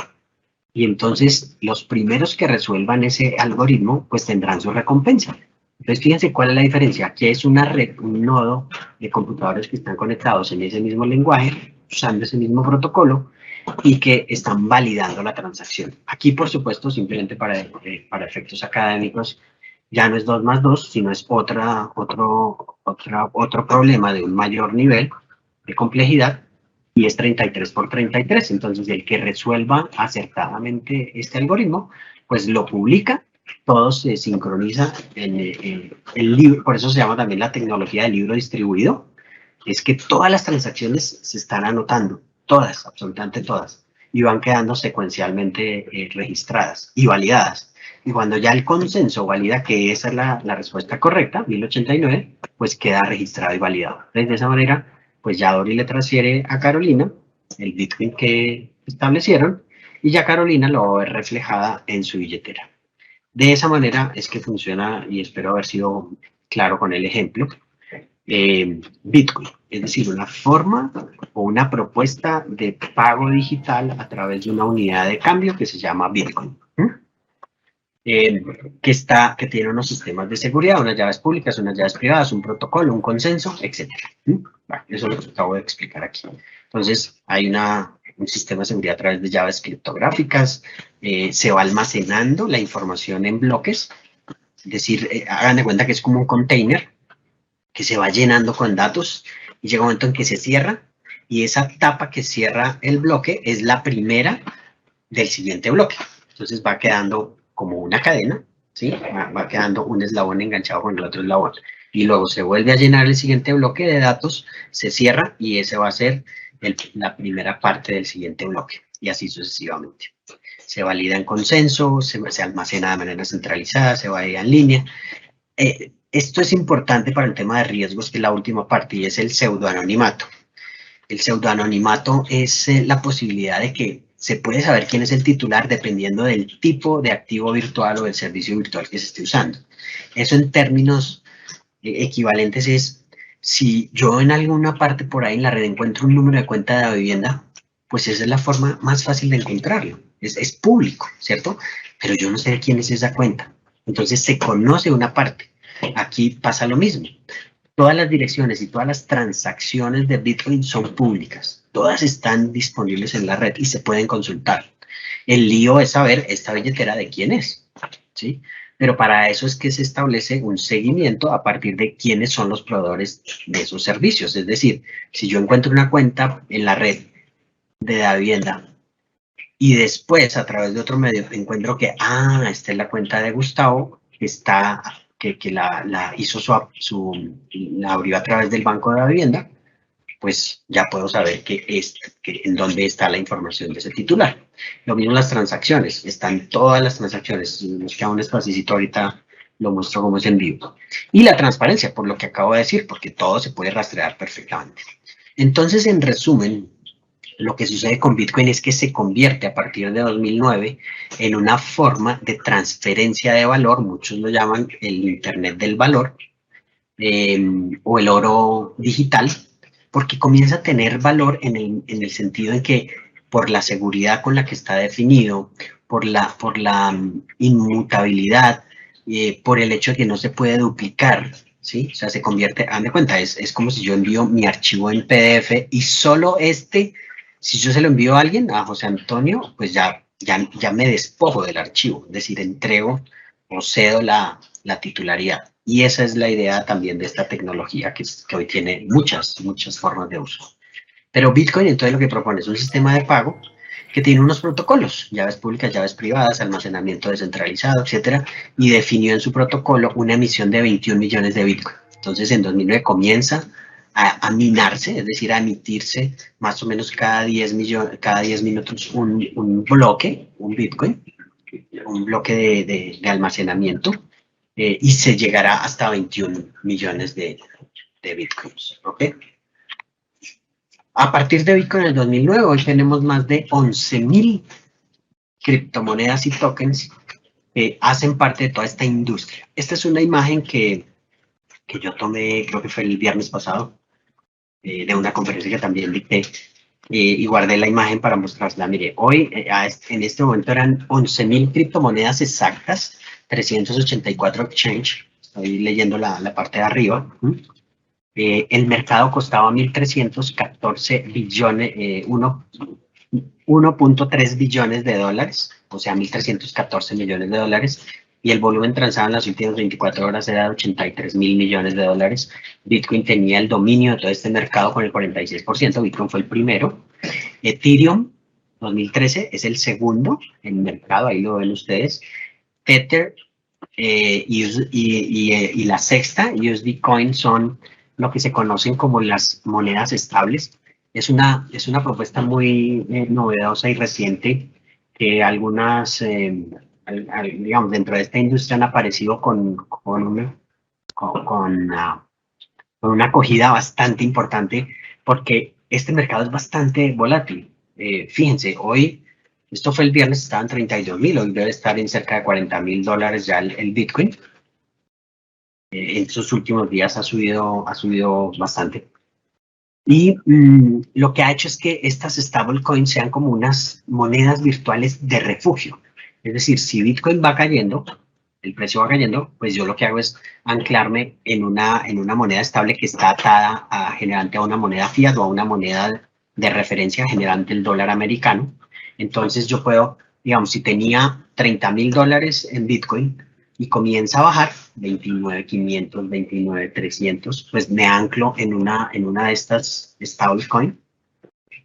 Y entonces los primeros que resuelvan ese algoritmo, pues tendrán su recompensa. Entonces fíjense cuál es la diferencia. Aquí es una red, un nodo de computadores que están conectados en ese mismo lenguaje, usando ese mismo protocolo, y que están validando la transacción. Aquí, por supuesto, simplemente para efectos académicos, ya no es 2 más 2, sino es otro problema de un mayor nivel de complejidad, y es 33 por 33. Entonces, el que resuelva acertadamente este algoritmo, pues lo publica, todo se sincroniza en el libro. Por eso se llama también la tecnología del libro distribuido. Es que todas las transacciones se están anotando, todas, absolutamente todas, y van quedando secuencialmente registradas y validadas. Y cuando ya el consenso valida que esa es la respuesta correcta, 1089, pues queda registrado y validado. Entonces, de esa manera, pues ya Dori le transfiere a Carolina el Bitcoin que establecieron y ya Carolina lo va a ver reflejada en su billetera. De esa manera es que funciona, y espero haber sido claro con el ejemplo, Bitcoin, es decir, una forma o una propuesta de pago digital a través de una unidad de cambio que se llama Bitcoin. Que tiene unos sistemas de seguridad, unas llaves públicas, unas llaves privadas, un protocolo, un consenso, etc. Bueno, eso es lo que acabo de explicar aquí. Entonces, hay un sistema de seguridad a través de llaves criptográficas, se va almacenando la información en bloques, es decir, hagan de cuenta que es como un container que se va llenando con datos y llega un momento en que se cierra y esa tapa que cierra el bloque es la primera del siguiente bloque. Entonces va quedando como una cadena, ¿sí? Va quedando un eslabón enganchado con el otro eslabón. Y luego se vuelve a llenar el siguiente bloque de datos, se cierra y ese va a ser la primera parte del siguiente bloque. Y así sucesivamente. Se valida en consenso, se almacena de manera centralizada, se valida en línea. Esto es importante para el tema de riesgos, que es la última parte, y es el pseudoanonimato. El pseudoanonimato es la posibilidad de que se puede saber quién es el titular dependiendo del tipo de activo virtual o del servicio virtual que se esté usando. Eso en términos equivalentes es, si yo en alguna parte por ahí en la red encuentro un número de cuenta de la vivienda, pues esa es la forma más fácil de encontrarlo. Es público, ¿cierto? Pero yo no sé de quién es esa cuenta. Entonces se conoce una parte. Aquí pasa lo mismo. Todas las direcciones y todas las transacciones de Bitcoin son públicas. Todas están disponibles en la red y se pueden consultar. El lío es saber esta billetera de quién es, ¿sí? Pero para eso es que se establece un seguimiento a partir de quiénes son los proveedores de esos servicios. Es decir, si yo encuentro una cuenta en la red de la vivienda y después a través de otro medio encuentro que, esta es la cuenta de Gustavo, que está, que la hizo la abrió a través del Banco de la Vivienda, pues ya puedo saber en dónde está la información de ese titular. Lo mismo las transacciones, están todas las transacciones. Si nos queda un espacito ahorita, lo muestro como es en vivo. Y la transparencia, por lo que acabo de decir, porque todo se puede rastrear perfectamente. Entonces, en resumen, lo que sucede con Bitcoin es que se convierte a partir de 2009 en una forma de transferencia de valor, muchos lo llaman el Internet del valor, o el oro digital, porque comienza a tener valor en el sentido en que por la seguridad con la que está definido, por la inmutabilidad, por el hecho de que no se puede duplicar, ¿sí? O sea, se convierte, hagan de cuenta, es como si yo envío mi archivo en PDF y solo si yo se lo envío a alguien, a José Antonio, pues ya me despojo del archivo, es decir, entrego o cedo la titularidad. Y esa es la idea también de esta tecnología que hoy tiene muchas formas de uso. Pero Bitcoin entonces lo que propone es un sistema de pago que tiene unos protocolos, llaves públicas, llaves privadas, almacenamiento descentralizado, etcétera, y definió en su protocolo una emisión de 21 millones de Bitcoin. Entonces en 2009 comienza a minarse, es decir, a emitirse más o menos cada 10 minutos un bloque, un Bitcoin, un bloque de almacenamiento, y se llegará hasta 21 millones de Bitcoins, ¿ok? A partir de Bitcoin en el 2009, hoy tenemos más de 11.000 criptomonedas y tokens que hacen parte de toda esta industria. Esta es una imagen que yo tomé, creo que fue el viernes pasado, de una conferencia que también dicté, y guardé la imagen para mostrarla. Mire, hoy, en este momento eran 11.000 criptomonedas exactas, 384 exchange, estoy leyendo la parte de arriba. El mercado costaba 1.314 billones, 1.3 billones de dólares, o sea, 1.314 millones de dólares, y el volumen transado en las últimas 24 horas era de 83.000 millones de dólares. Bitcoin tenía el dominio de todo este mercado con el 46%, Bitcoin fue el primero. Ethereum, 2013, es el segundo en el mercado, ahí lo ven ustedes. Tether y la sexta, USD Coin, son lo que se conocen como las monedas estables. Es una propuesta muy novedosa y reciente que algunas, digamos, dentro de esta industria han aparecido con una acogida bastante importante porque este mercado es bastante volátil. Fíjense, hoy, esto fue el viernes, estaban 32.000, hoy debe estar en cerca de 40.000 dólares ya el Bitcoin. En estos últimos días ha subido bastante. Y lo que ha hecho es que estas stablecoins sean como unas monedas virtuales de refugio. Es decir, si Bitcoin va cayendo, el precio va cayendo, pues yo lo que hago es anclarme en una moneda estable que está atada generalmente a una moneda fiat o a una moneda de referencia, generalmente el dólar americano. Entonces yo puedo, digamos, si tenía 30.000 dólares en Bitcoin y comienza a bajar, 29.500, 29.300, pues me anclo en una de estas stablecoin.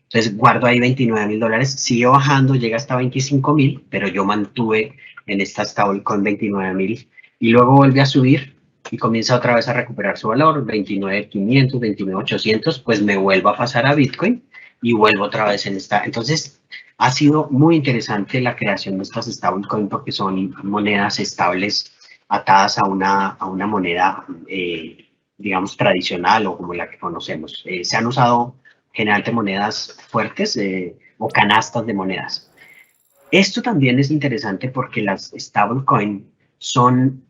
Entonces guardo ahí 29.000 dólares, sigue bajando, llega hasta 25.000, pero yo mantuve en esta stablecoin 29.000 y luego vuelve a subir y comienza otra vez a recuperar su valor, 29.500, 29.800, pues me vuelvo a pasar a Bitcoin y vuelvo otra vez en esta. Entonces ha sido muy interesante la creación de estas stablecoin porque son monedas estables atadas a una moneda, digamos, tradicional o como la que conocemos. Se han usado generalmente monedas fuertes o canastas de monedas. Esto también es interesante porque las stablecoin son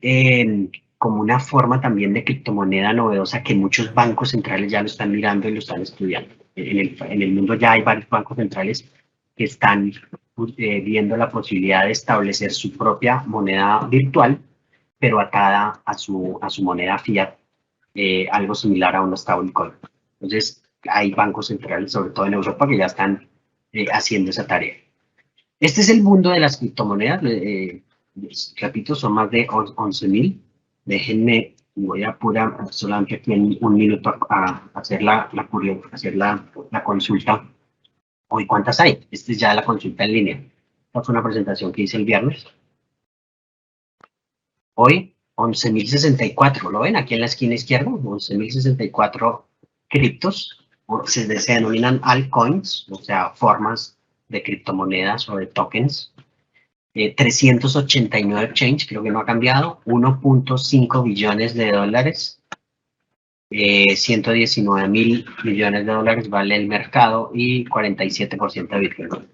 como una forma también de criptomoneda novedosa que muchos bancos centrales ya lo están mirando y lo están estudiando. En el mundo ya hay varios bancos centrales que están viendo la posibilidad de establecer su propia moneda virtual, pero atada a su moneda fiat, algo similar a una stablecoin. Entonces, hay bancos centrales, sobre todo en Europa, que ya están haciendo esa tarea. Este es el mundo de las criptomonedas. Repito, son más de 11.000. Déjenme, voy a apurar solamente aquí en un minuto a hacer la consulta. Hoy, ¿cuántas hay? Esta es ya la consulta en línea. Esta fue una presentación que hice el viernes. Hoy, 11.064. ¿Lo ven aquí en la esquina izquierda? 11.064 criptos. Se denominan altcoins, o sea, formas de criptomonedas o de tokens. 389 exchange, creo que no ha cambiado. 1.5 billones de dólares. 119.000 millones de dólares vale el mercado y 47% de Bitcoin.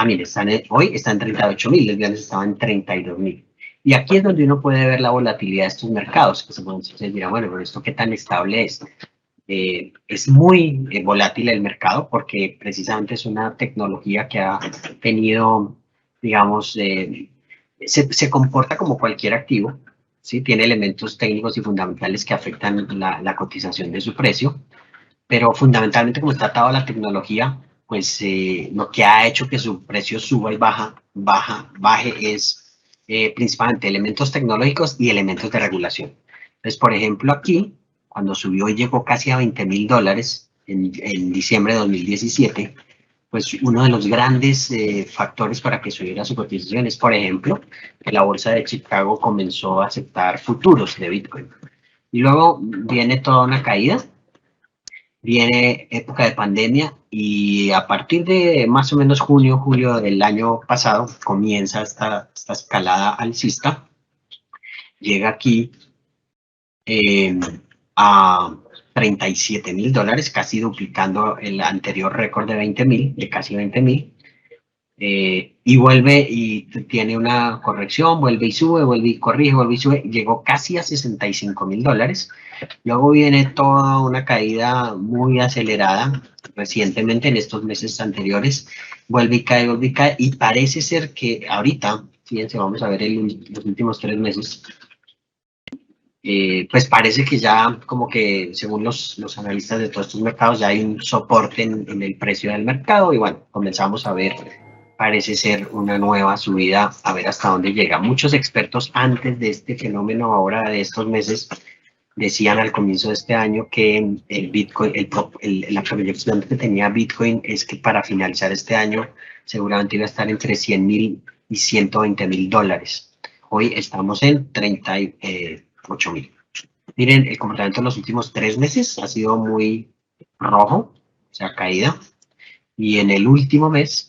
Mire, hoy están en 38.000, el viernes estaban en 32.000. Y aquí es donde uno puede ver la volatilidad de estos mercados, que se dirá, bueno, pero ¿esto qué tan estable es? Es muy volátil el mercado porque precisamente es una tecnología que ha tenido, digamos, se comporta como cualquier activo, ¿sí? Tiene elementos técnicos y fundamentales que afectan la cotización de su precio, pero fundamentalmente como está atado a la tecnología, pues lo que ha hecho que su precio suba y baje es principalmente elementos tecnológicos y elementos de regulación. Entonces, por ejemplo, aquí, cuando subió y llegó casi a 20.000 dólares en diciembre de 2017, pues uno de los grandes factores para que subiera su cotización es, por ejemplo, que la bolsa de Chicago comenzó a aceptar futuros de Bitcoin. Y luego viene toda una caída, viene época de pandemia y a partir de más o menos julio del año pasado comienza esta escalada alcista. Llega aquí a 37.000 dólares, casi duplicando el anterior récord de 20.000, de casi 20.000. Y vuelve y tiene una corrección, vuelve y sube, vuelve y corrige, vuelve y sube, llegó casi a 65.000 dólares. Luego viene toda una caída muy acelerada recientemente en estos meses anteriores, vuelve y cae, y parece ser que ahorita, fíjense, vamos a ver los últimos 3 meses, pues parece que ya como que según los analistas de todos estos mercados ya hay un soporte en el precio del mercado y bueno, comenzamos a ver parece ser una nueva subida, a ver hasta dónde llega. Muchos expertos antes de este fenómeno, ahora de estos meses, decían al comienzo de este año que el Bitcoin, la proyección que tenía Bitcoin es que para finalizar este año seguramente iba a estar entre 100.000 y 120.000 dólares. Hoy estamos en 38.000. Miren, el comportamiento en los últimos 3 meses ha sido muy rojo, o sea, caída. Y en el último mes,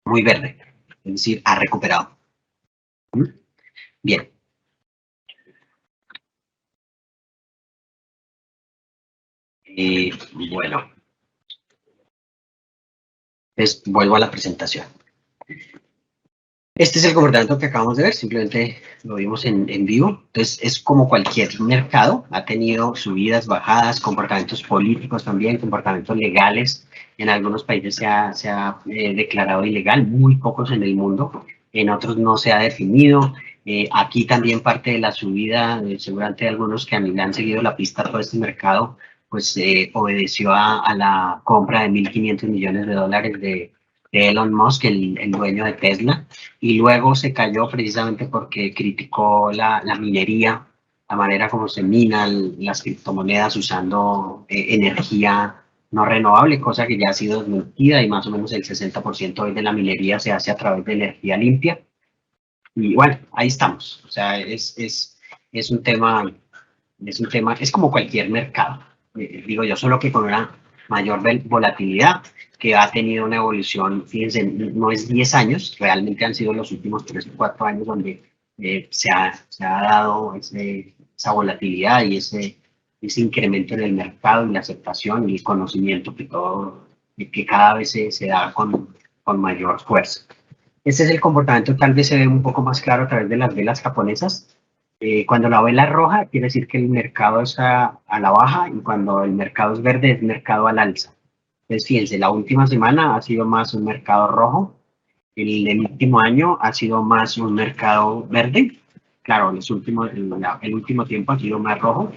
muy verde, es decir, ha recuperado. Bien. Bueno, pues vuelvo a la presentación. Este es el comportamiento que acabamos de ver, simplemente lo vimos en vivo. Entonces, es como cualquier mercado, ha tenido subidas, bajadas, comportamientos políticos también, comportamientos legales. En algunos países se ha declarado ilegal, muy pocos en el mundo, en otros no se ha definido. Aquí también parte de la subida, seguramente algunos que a mí le han seguido la pista a todo este mercado, pues obedeció a la compra de 1.500 millones de dólares de Elon Musk, el dueño de Tesla, y luego se cayó precisamente porque criticó la minería, la manera como se minan las criptomonedas usando energía no renovable, cosa que ya ha sido desmentida y más o menos el 60% hoy de la minería se hace a través de energía limpia. Y bueno, ahí estamos. O sea, es un tema, es como cualquier mercado. Digo yo, solo que con una mayor volatilidad, que ha tenido una evolución, fíjense, no es 10 años, realmente han sido los últimos 3 o 4 años donde se ha dado esa volatilidad y ese incremento en el mercado y la aceptación y el conocimiento que cada vez se da con mayor fuerza. Este es el comportamiento, tal vez se ve un poco más claro a través de las velas japonesas. Cuando la vela es roja, quiere decir que el mercado está a la baja, y cuando el mercado es verde, es mercado al alza. Entonces, fíjense, la última semana ha sido más un mercado rojo, el último año ha sido más un mercado verde. Claro, el último tiempo ha sido más rojo,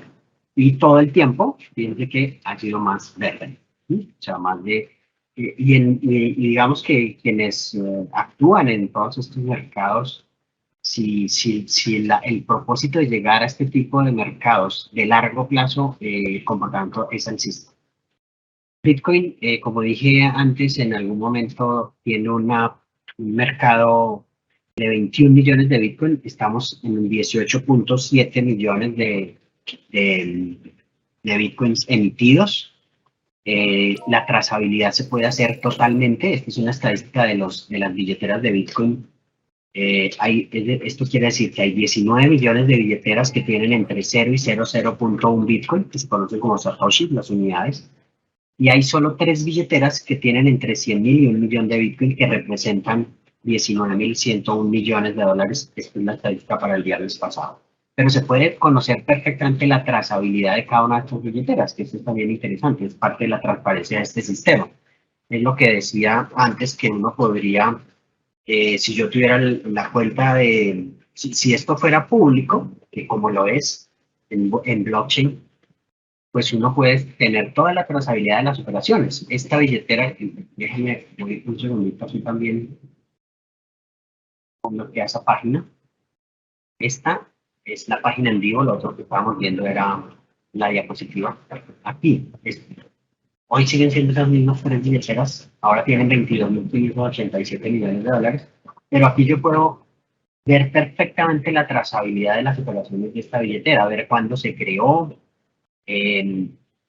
y todo el tiempo, fíjense que ha sido más verde. ¿Sí? O sea, más de y digamos que quienes actúan en todos estos mercados, si el propósito de llegar a este tipo de mercados de largo plazo, el comportamiento es alcista. Bitcoin, como dije antes, en algún momento tiene un mercado de 21 millones de Bitcoin. Estamos en 18.7 millones de, de Bitcoins emitidos. La trazabilidad se puede hacer totalmente. Esta es una estadística de las billeteras de Bitcoin. Esto quiere decir que hay 19 millones de billeteras que tienen entre 0 y 0,0.1 Bitcoin, que se conocen como Satoshi, las unidades. Y hay solo 3 billeteras que tienen entre 100.000 y 1 millón de Bitcoin, que representan 19.101 millones de dólares. Esta es la estadística para el viernes pasado. Pero se puede conocer perfectamente la trazabilidad de cada una de estas billeteras, que eso es también interesante, es parte de la transparencia de este sistema. Es lo que decía antes, que uno podría, si yo tuviera la cuenta si esto fuera público, que como lo es en blockchain, pues uno puede tener toda la trazabilidad de las operaciones. Esta billetera, déjenme, voy un segundito aquí también con lo que a esa página. Esta es la página en vivo, lo otro que estábamos viendo era la diapositiva. Aquí, hoy siguen siendo esas mismas 3 billeteras, ahora tienen 22.587 millones de dólares, pero aquí yo puedo ver perfectamente la trazabilidad de las operaciones de esta billetera, ver cuándo se creó,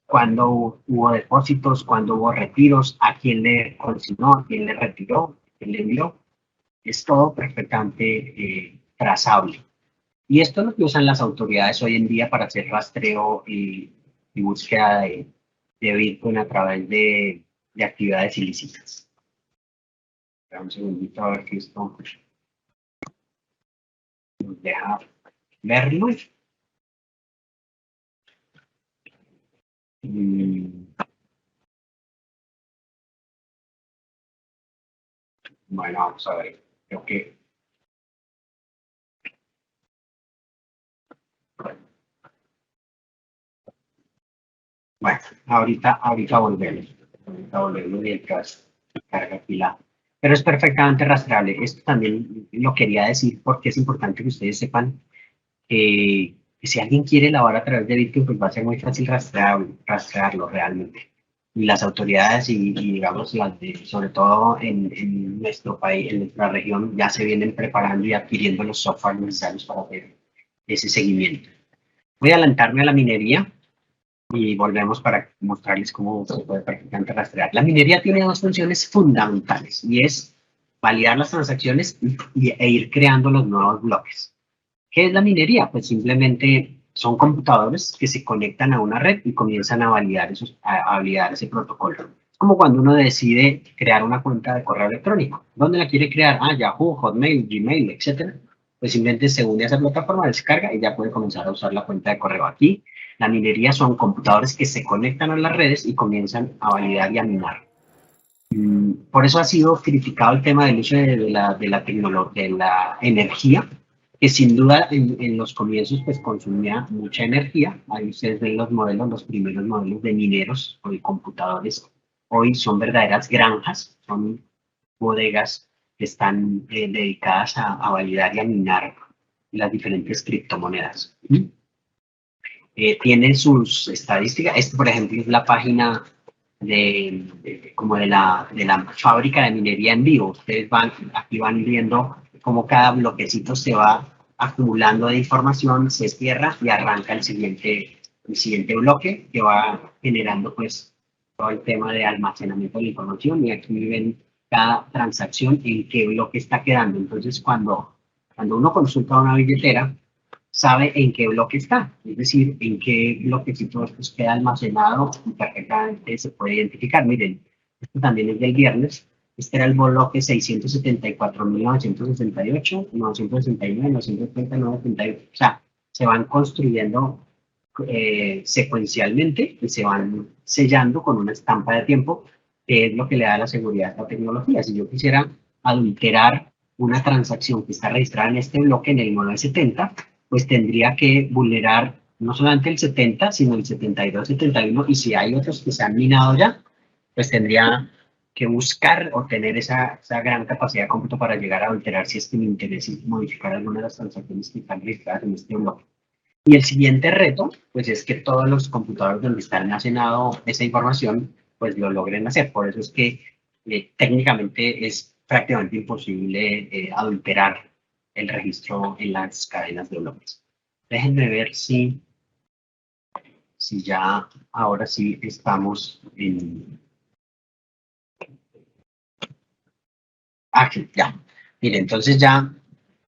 cuándo hubo depósitos, cuándo hubo retiros, a quién le consignó, a quién le retiró, a quién le envió. Es todo perfectamente trazable. Y esto es lo que usan las autoridades hoy en día para hacer rastreo y búsqueda de Bitcoin a través de actividades ilícitas. Espera un segundito a ver que esto nos deja verlo. Bueno, vamos a ver. Creo que, bueno, ahorita volvemos. W mientras carga aquí pero es perfectamente rastreable. Esto también lo quería decir porque es importante que ustedes sepan que si alguien quiere lavar a través de Bitcoin, pues va a ser muy fácil rastrearlo realmente. Y las autoridades y digamos, sobre todo en nuestro país, en nuestra región, ya se vienen preparando y adquiriendo los software necesarios para hacer ese seguimiento. Voy a adelantarme a la minería y volvemos para mostrarles cómo se puede perfectamente rastrear. La minería tiene dos funciones fundamentales y es validar las transacciones e ir creando los nuevos bloques. ¿Qué es la minería? Pues simplemente son computadores que se conectan a una red y comienzan a validar ese protocolo. Es como cuando uno decide crear una cuenta de correo electrónico. ¿Dónde la quiere crear? Ah, Yahoo, Hotmail, Gmail, etc. Pues simplemente se une a esa plataforma, descarga y ya puede comenzar a usar la cuenta de correo. Aquí, la minería son computadores que se conectan a las redes y comienzan a validar y a minar. Por eso ha sido criticado el tema del uso de la tecnología, de la energía, que sin duda en los comienzos pues consumía mucha energía. Ahí ustedes ven los modelos, los primeros modelos de mineros o de computadores. Hoy son verdaderas granjas, son bodegas que están dedicadas a validar y a minar las diferentes criptomonedas. Tienen sus estadísticas. Esto, por ejemplo, es la página como de la fábrica de minería en vivo. Ustedes aquí van viendo cómo cada bloquecito se va acumulando de información, se cierra y arranca el siguiente bloque que va generando pues todo el tema de almacenamiento de la información, y aquí ven cada transacción en qué bloque está quedando. Entonces cuando uno consulta una billetera, sabe en qué bloque está, es decir, en qué bloquecito pues, queda almacenado y perfectamente se puede identificar. Miren, esto también es del viernes. Este era el bloque 674.968, 969, 930, 938. O sea, se van construyendo secuencialmente y se van sellando con una estampa de tiempo, que es lo que le da la seguridad a esta tecnología. Si yo quisiera adulterar una transacción que está registrada en este bloque, en el 970, pues tendría que vulnerar no solamente el 70, sino el 72, 71, y si hay otros que se han minado ya, pues tendría que buscar o tener esa gran capacidad de cómputo para llegar a alterar si es que me interesa modificar alguna de las transacciones que están registradas en este bloque. Y el siguiente reto, pues es que todos los computadores donde está almacenado esa información, pues lo logren hacer. Por eso es que técnicamente es prácticamente imposible adulterar el registro en las cadenas de bloques. Déjenme ver si ya ahora sí estamos en... Aquí, ya. Mire, entonces ya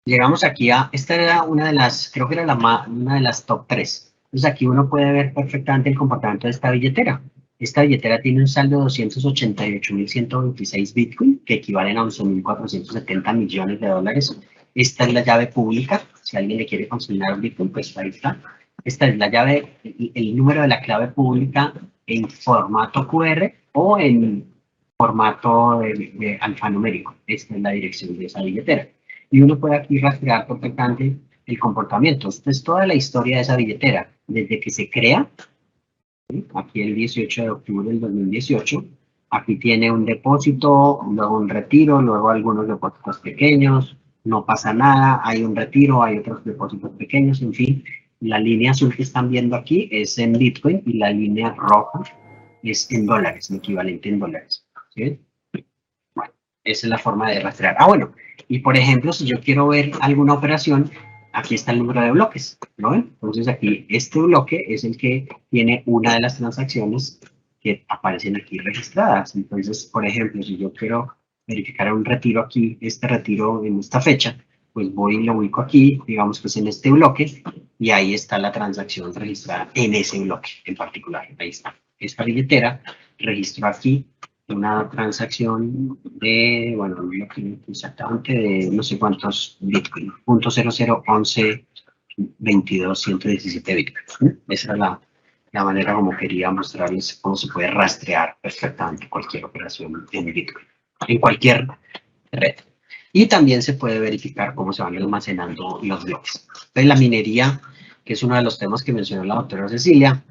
llegamos aquí a... Esta era una de las, creo que era una de las top 3. Entonces aquí uno puede ver perfectamente el comportamiento de esta billetera. Esta billetera tiene un saldo de 288.126 Bitcoin, que equivalen a 11.470 millones de dólares. Esta es la llave pública. Si alguien le quiere consignar Bitcoin, pues ahí está. Esta es la llave, el número de la clave pública en formato QR o en formato de alfanumérico. Esta es la dirección de esa billetera. Y uno puede aquí rastrear perfectamente el comportamiento. Esta es toda la historia de esa billetera, desde que se crea, ¿sí? Aquí el 18 de octubre del 2018, aquí tiene un depósito, luego un retiro, luego algunos depósitos pequeños, no pasa nada, hay un retiro, hay otros depósitos pequeños, en fin. La línea azul que están viendo aquí es en Bitcoin y la línea roja es en dólares, el equivalente en dólares. ¿Sí? Bueno, esa es la forma de rastrear. Ah, bueno, y por ejemplo, si yo quiero ver alguna operación, aquí está el número de bloques, ¿no ven? Entonces aquí este bloque es el que tiene una de las transacciones que aparecen aquí registradas. Entonces, por ejemplo, si yo quiero verificar un retiro aquí, este retiro en esta fecha, pues voy y lo ubico aquí, digamos que es en este bloque, y ahí está la transacción registrada en ese bloque en particular. Ahí está. Esta billetera registró aquí una transacción de, bueno, exactamente de no sé cuántos Bitcoin, 0.001122.117 Bitcoin. Esa es la manera como quería mostrarles cómo se puede rastrear perfectamente cualquier operación en Bitcoin, en cualquier red. Y también se puede verificar cómo se van almacenando los bloques. Entonces, la minería, que es uno de los temas que mencionó la doctora Cecilia,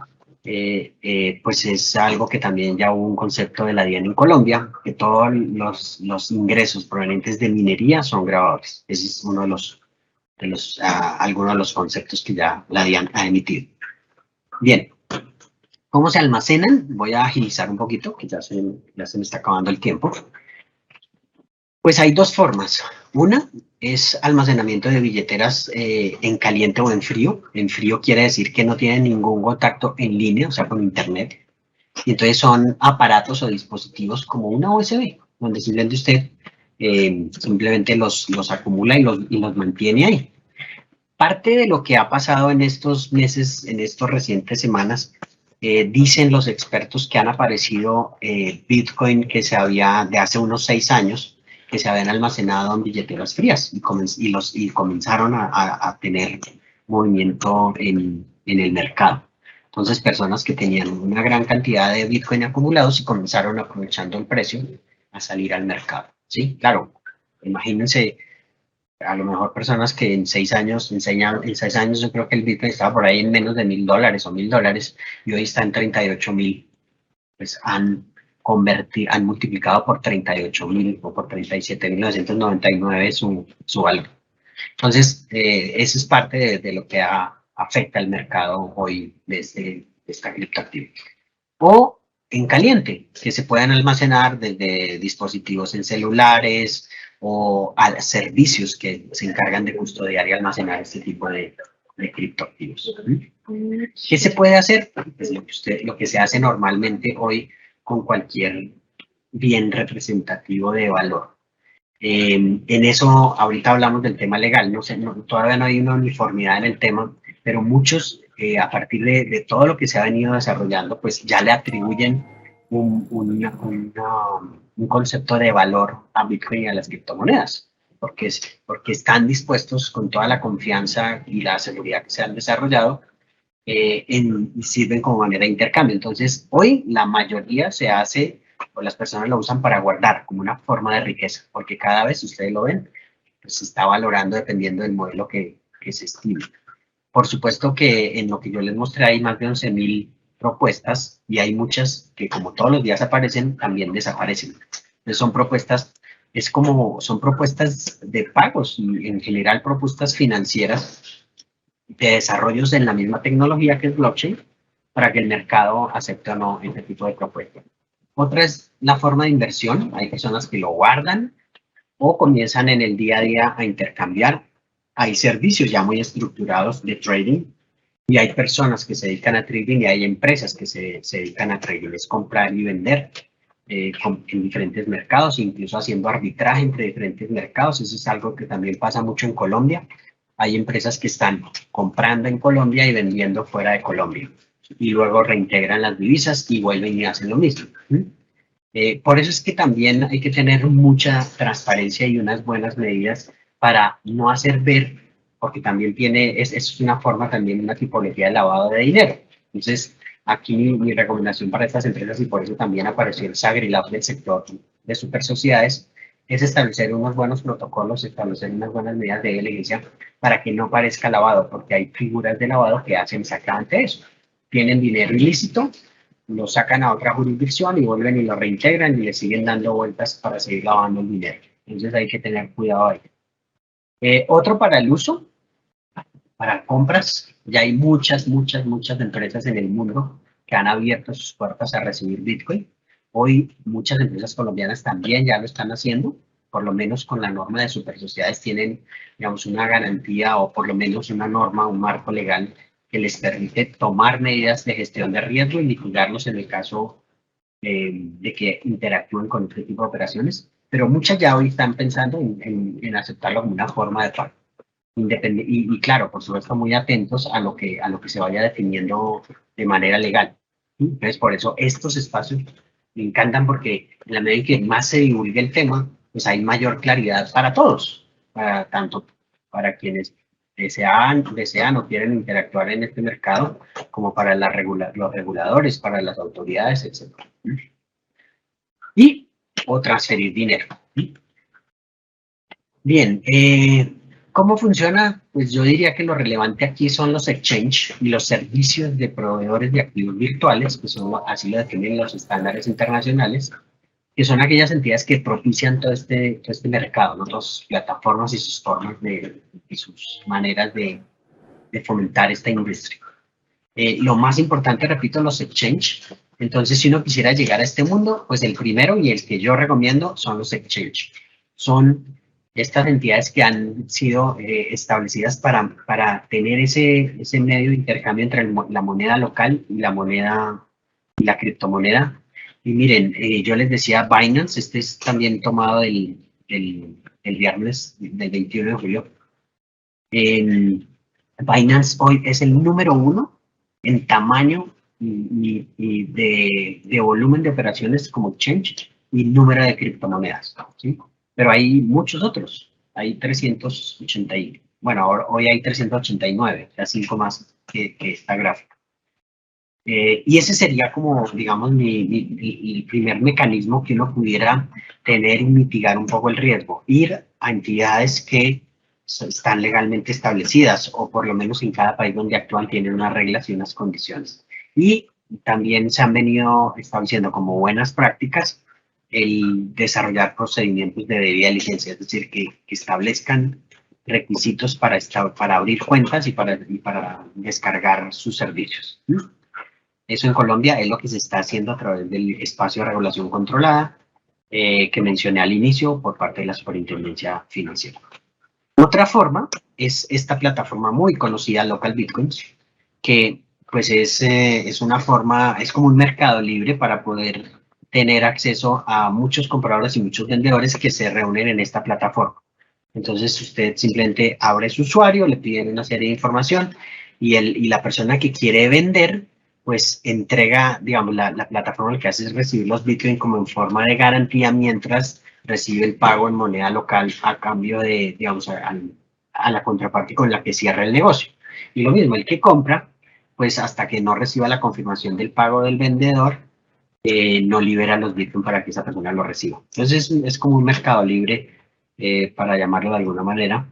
pues es algo que también ya hubo un concepto de la DIAN en Colombia, que todos los ingresos provenientes de minería son grabables. Ese es uno de algunos de los conceptos que ya la DIAN ha emitido. Bien, ¿cómo se almacenan? Voy a agilizar un poquito, que ya se me está acabando el tiempo. Pues hay dos formas. Una es almacenamiento de billeteras en caliente o en frío. En frío quiere decir que no tienen ningún contacto en línea, o sea, con internet. Y entonces son aparatos o dispositivos como una USB, donde simplemente usted simplemente los acumula y los mantiene ahí. Parte de lo que ha pasado en estos meses, en estas recientes semanas, dicen los expertos que han aparecido Bitcoin que se había, de hace unos 6 años, que se habían almacenado en billeteras frías y comenzaron a tener movimiento en el mercado. Entonces, personas que tenían una gran cantidad de Bitcoin acumulados y comenzaron aprovechando el precio a salir al mercado. Sí, claro, imagínense a lo mejor personas que en 6 años, en 6 años yo creo que el Bitcoin estaba por ahí en menos de $1.000 o $1.000 y hoy está en 38.000, pues han multiplicado por 38.000 o por 37.999 su valor. Entonces, eso es parte de lo que afecta al mercado hoy de esta criptoactivo. O en caliente, que se puedan almacenar desde dispositivos en celulares o a servicios que se encargan de custodiar y almacenar este tipo de criptoactivos. ¿Qué se puede hacer? Pues lo que se hace normalmente hoy con cualquier bien representativo de valor. En eso, ahorita hablamos del tema legal, no sé, todavía no hay una uniformidad en el tema, pero muchos, a partir de todo lo que se ha venido desarrollando, pues ya le atribuyen un concepto de valor a Bitcoin y a las criptomonedas, porque están dispuestos con toda la confianza y la seguridad que se han desarrollado y sirven como manera de intercambio. Entonces, hoy la mayoría se hace, o las personas lo usan para guardar como una forma de riqueza, porque cada vez ustedes lo ven, pues se está valorando dependiendo del modelo que se estime. Por supuesto que en lo que yo les mostré hay más de 11.000 propuestas y hay muchas que como todos los días aparecen, también desaparecen. Entonces son propuestas, son propuestas de pagos y en general propuestas financieras de desarrollos en la misma tecnología que es blockchain para que el mercado acepte o no este tipo de propuestas. Otra es la forma de inversión. Hay personas que lo guardan o comienzan en el día a día a intercambiar. Hay servicios ya muy estructurados de trading y hay personas que se dedican a trading y hay empresas que se dedican a trading, es comprar y vender en diferentes mercados, incluso haciendo arbitraje entre diferentes mercados. Eso es algo que también pasa mucho en Colombia. Hay empresas que están comprando en Colombia y vendiendo fuera de Colombia y luego reintegran las divisas y vuelven y hacen lo mismo. Por eso es que también hay que tener mucha transparencia y unas buenas medidas para no hacer ver, porque también es una forma también, una tipología de lavado de dinero. Entonces, aquí mi recomendación para estas empresas, y por eso también apareció el SAGRILAB del sector de super sociedades, es establecer unos buenos protocolos, establecer unas buenas medidas de diligencia para que no parezca lavado, porque hay figuras de lavado que hacen exactamente eso. Tienen dinero ilícito, lo sacan a otra jurisdicción y vuelven y lo reintegran y le siguen dando vueltas para seguir lavando el dinero. Entonces hay que tener cuidado ahí. Otro para el uso, para compras, ya hay muchas empresas en el mundo que han abierto sus puertas a recibir Bitcoin. Hoy muchas empresas colombianas también ya lo están haciendo, por lo menos con la norma de super sociedades tienen, digamos, una garantía o por lo menos una norma, un marco legal que les permite tomar medidas de gestión de riesgo y mitigarlos en el caso de que interactúen con este tipo de operaciones, pero muchas ya hoy están pensando en aceptarlo como una forma de pago. Y claro, por supuesto, muy atentos a lo que se vaya definiendo de manera legal. Entonces, por eso estos espacios me encantan porque en la medida en que más se divulgue el tema, pues hay mayor claridad para todos, tanto para quienes desean o quieren interactuar en este mercado, como para los reguladores, para las autoridades, etc. Y o transferir dinero. Bien, ¿Cómo funciona? Pues yo diría que lo relevante aquí son los exchange y los servicios de proveedores de activos virtuales, que son, así lo definen los estándares internacionales, que son aquellas entidades que propician todo este mercado, ¿no? Las plataformas y sus formas y sus maneras de fomentar esta industria. Lo más importante, repito, los exchange. Entonces, si uno quisiera llegar a este mundo, pues el primero y el que yo recomiendo son los exchange. Son estas entidades que han sido establecidas para tener ese medio de intercambio entre la moneda local y la moneda y la criptomoneda. Y miren, yo les decía Binance, este es también tomado el viernes del 21 de julio. Binance hoy es el número uno en tamaño y de volumen de operaciones como exchange y número de criptomonedas, ¿sí? Pero hay muchos otros, hay 380 bueno, hoy hay 389, o sea, 5 más que esta gráfica. Y ese sería como, digamos, el primer mecanismo que uno pudiera tener y mitigar un poco el riesgo. Ir a entidades que están legalmente establecidas o por lo menos en cada país donde actúan tienen unas reglas y unas condiciones. Y también se han venido estableciendo como buenas prácticas el desarrollar procedimientos de debida licencia, es decir, que establezcan requisitos para abrir cuentas y para descargar sus servicios. Eso en Colombia es lo que se está haciendo a través del espacio de regulación controlada que mencioné al inicio por parte de la Superintendencia Financiera. Otra forma es esta plataforma muy conocida, Local Bitcoins, que pues es una forma, es como un mercado libre para poder tener acceso a muchos compradores y muchos vendedores que se reúnen en esta plataforma. Entonces usted simplemente abre su usuario, le piden una serie de información y la persona que quiere vender pues entrega, digamos, la plataforma lo que hace es recibir los Bitcoin como en forma de garantía mientras recibe el pago en moneda local a cambio de, digamos, a la contraparte con la que cierra el negocio. Y lo mismo, el que compra, pues hasta que no reciba la confirmación del pago del vendedor, no libera los Bitcoin para que esa persona lo reciba. Entonces es como un mercado libre, para llamarlo de alguna manera,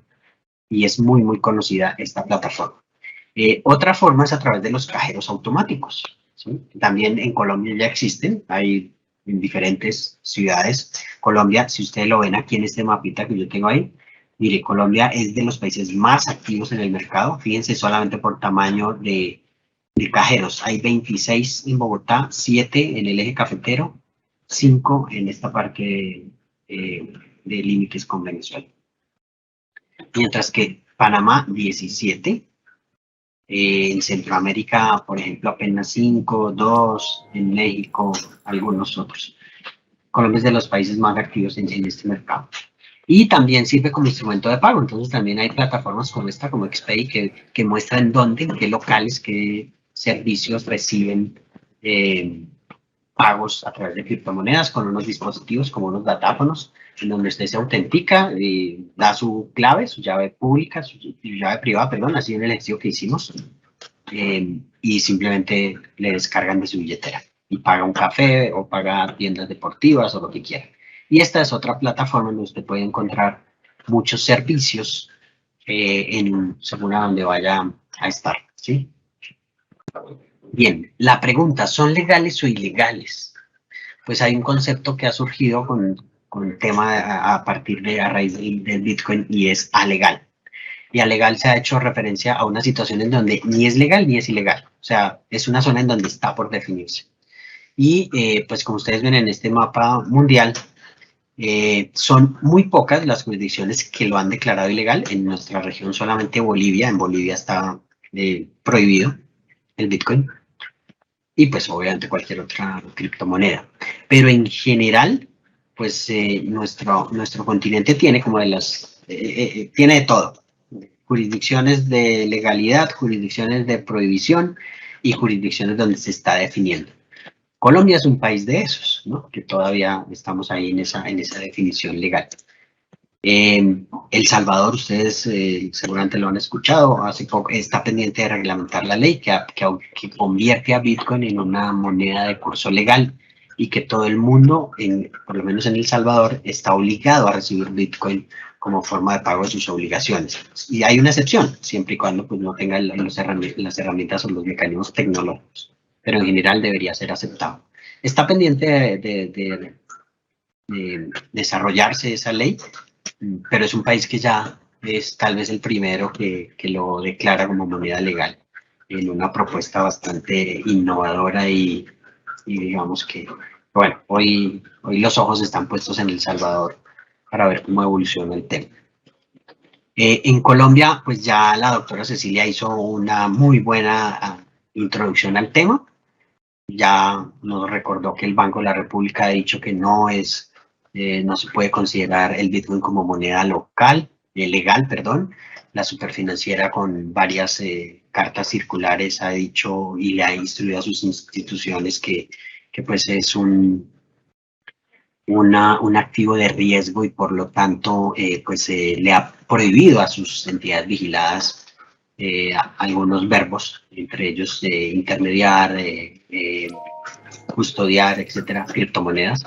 y es muy, muy conocida esta plataforma. Otra forma es a través de los cajeros automáticos, ¿sí? También en Colombia ya existen, hay en diferentes ciudades. Colombia, si ustedes lo ven aquí en este mapita que yo tengo ahí, mire, Colombia es de los países más activos en el mercado. Fíjense solamente por tamaño de cajeros. Hay 26 en Bogotá, 7 en el eje cafetero, 5 en esta parte de límites con Venezuela. Mientras que Panamá, 17. En Centroamérica, por ejemplo, apenas 5, 2, en México, algunos otros. Colombia es de los países más activos en este mercado. Y también sirve como instrumento de pago, entonces también hay plataformas como esta, como XPay, que muestran dónde, en qué locales, qué servicios reciben pagos a través de criptomonedas con unos dispositivos como unos datáfonos, en donde usted se autentica, da su clave, su llave pública, su llave privada, perdón, así en el ejercicio que hicimos, y simplemente le descargan de su billetera y paga un café o paga tiendas deportivas o lo que quiera. Y esta es otra plataforma donde usted puede encontrar muchos servicios según a donde vaya a estar, ¿sí? Bien, la pregunta, ¿son legales o ilegales? Pues hay un concepto que ha surgido con el tema a partir de, a raíz del Bitcoin y es alegal. Y alegal se ha hecho referencia a una situación en donde ni es legal ni es ilegal. O sea, es una zona en donde está por definirse. Y pues como ustedes ven en este mapa mundial, son muy pocas las jurisdicciones que lo han declarado ilegal. En nuestra región solamente Bolivia, en Bolivia está prohibido el Bitcoin. Y pues obviamente cualquier otra criptomoneda. Pero en general, pues nuestro continente tiene como de tiene de todo. Jurisdicciones de legalidad, jurisdicciones de prohibición y jurisdicciones donde se está definiendo. Colombia es un país de esos, ¿no? Que todavía estamos ahí en esa definición legal. El Salvador, ustedes seguramente lo han escuchado, hace poco está pendiente de reglamentar la ley que convierte a Bitcoin en una moneda de curso legal y que todo el mundo, por lo menos en El Salvador, está obligado a recibir Bitcoin como forma de pago de sus obligaciones. Y hay una excepción, siempre y cuando pues, no tenga las herramientas o los mecanismos tecnológicos, pero en general debería ser aceptado. Está pendiente de desarrollarse esa ley, pero es un país que ya es tal vez el primero que lo declara como moneda legal en una propuesta bastante innovadora y digamos que, bueno, hoy los ojos están puestos en El Salvador para ver cómo evoluciona el tema. En Colombia, pues ya la doctora Cecilia hizo una muy buena introducción al tema. Ya nos recordó que el Banco de la República ha dicho que no se puede considerar el Bitcoin como moneda legal, perdón. La superfinanciera con varias cartas circulares ha dicho y le ha instruido a sus instituciones que pues es un activo de riesgo y por lo tanto le ha prohibido a sus entidades vigiladas algunos verbos, entre ellos intermediar, custodiar, etcétera, criptomonedas.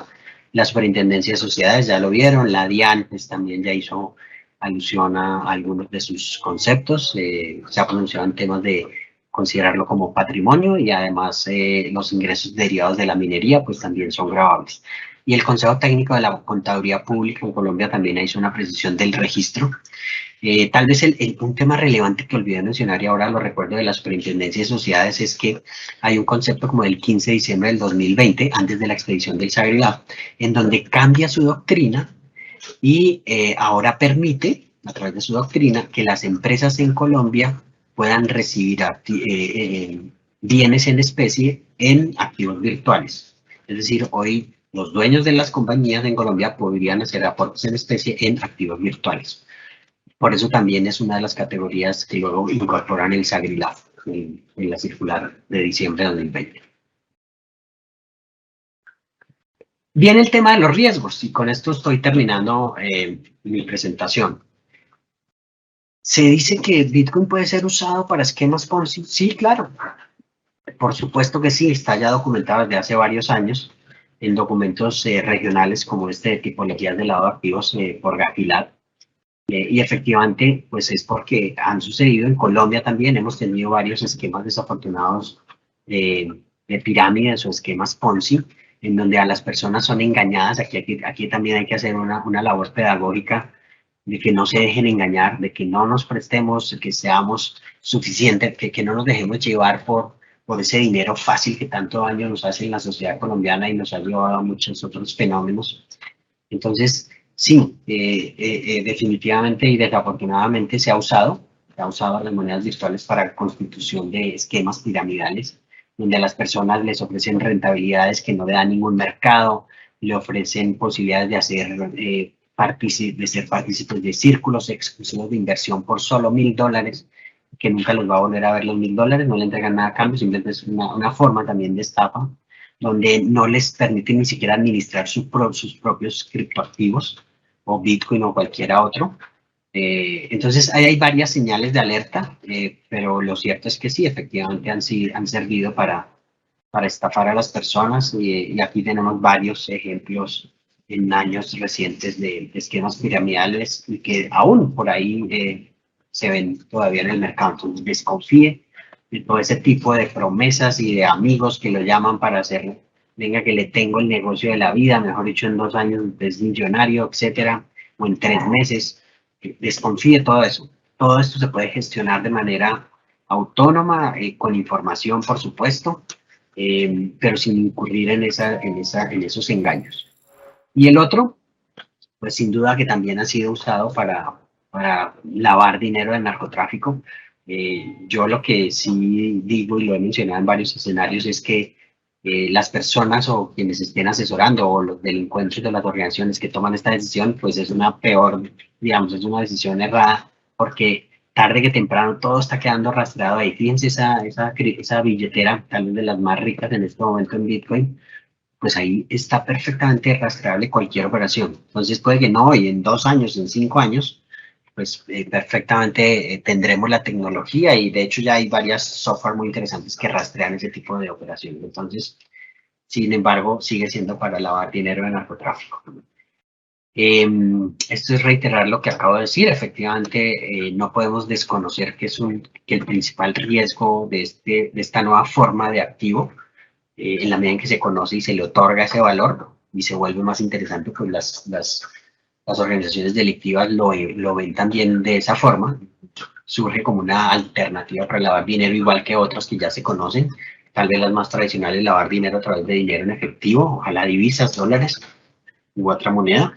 La Superintendencia de Sociedades ya lo vieron, la DIAN pues, también ya hizo alusión a algunos de sus conceptos, se ha pronunciado en temas de considerarlo como patrimonio y además los ingresos derivados de la minería pues también son gravables. Y el Consejo Técnico de la Contaduría Pública en Colombia también hizo una precisión del registro. Tal vez un tema relevante que olvidé mencionar y ahora lo recuerdo de la Superintendencia de Sociedades es que hay un concepto como del 15 de diciembre del 2020, antes de la expedición del Sagrilab, en donde cambia su doctrina y ahora permite, a través de su doctrina, que las empresas en Colombia puedan recibir bienes en especie en activos virtuales. Es decir, hoy los dueños de las compañías en Colombia podrían hacer aportes en especie en activos virtuales. Por eso también es una de las categorías que luego incorporan el Sagrilab en la circular de diciembre de 2020. Viene el tema de los riesgos y con esto estoy terminando mi presentación. ¿Se dice que Bitcoin puede ser usado para esquemas Ponzi? Sí, claro. Por supuesto que sí, está ya documentado desde hace varios años en documentos regionales como este de tipologías de lavado de activos por Gafilat. Y efectivamente, pues es porque han sucedido en Colombia también, hemos tenido varios esquemas desafortunados de pirámides o esquemas Ponzi, en donde a las personas son engañadas. Aquí también hay que hacer una labor pedagógica de que no se dejen engañar, de que no nos prestemos, que seamos suficientes, que no nos dejemos llevar por ese dinero fácil que tanto daño nos hace en la sociedad colombiana y nos ha llevado a muchos otros fenómenos. Entonces, sí, definitivamente y desafortunadamente se ha usado las monedas virtuales para la constitución de esquemas piramidales, donde a las personas les ofrecen rentabilidades que no le dan ningún mercado, le ofrecen posibilidades de ser partícipes de círculos exclusivos de inversión por solo $1.000, que nunca los va a volver a ver los $1.000, no le entregan nada a cambio, simplemente es una forma también de estafa donde no les permite ni siquiera administrar sus propios criptoactivos o Bitcoin o cualquiera otro. Entonces, ahí hay varias señales de alerta, pero lo cierto es que sí, efectivamente han servido para estafar a las personas y aquí tenemos varios ejemplos en años recientes de esquemas piramidales y que aún por ahí se ven todavía en el mercado. Entonces, desconfíe de todo ese tipo de promesas y de amigos que lo llaman para hacer, venga que le tengo el negocio de la vida, mejor dicho, en 2 años es millonario, etcétera, o en 3 meses. Desconfíe de todo eso. Todo esto se puede gestionar de manera autónoma, con información, por supuesto, pero sin incurrir en esos engaños. Y el otro, pues sin duda que también ha sido usado para lavar dinero del narcotráfico. Yo lo que sí digo y lo he mencionado en varios escenarios es que las personas o quienes estén asesorando o los delincuentes de las organizaciones que toman esta decisión, pues es una peor, digamos, es una decisión errada porque tarde que temprano todo está quedando rastreado ahí. Fíjense esa billetera, tal vez de las más ricas en este momento en Bitcoin, pues ahí está perfectamente rastreable cualquier operación. Entonces puede que no, y en 2 años, en 5 años, pues perfectamente tendremos la tecnología y de hecho ya hay varias software muy interesantes que rastrean ese tipo de operaciones. Entonces, sin embargo, sigue siendo para lavar dinero de narcotráfico. Esto es reiterar lo que acabo de decir. Efectivamente, no podemos desconocer que que el principal riesgo de esta nueva forma de activo, en la medida en que se conoce y se le otorga ese valor y se vuelve más interesante, pues las organizaciones delictivas lo ven también de esa forma. Surge como una alternativa para lavar dinero, igual que otras que ya se conocen. Tal vez las más tradicionales, lavar dinero a través de dinero en efectivo, ojalá divisas, dólares u otra moneda,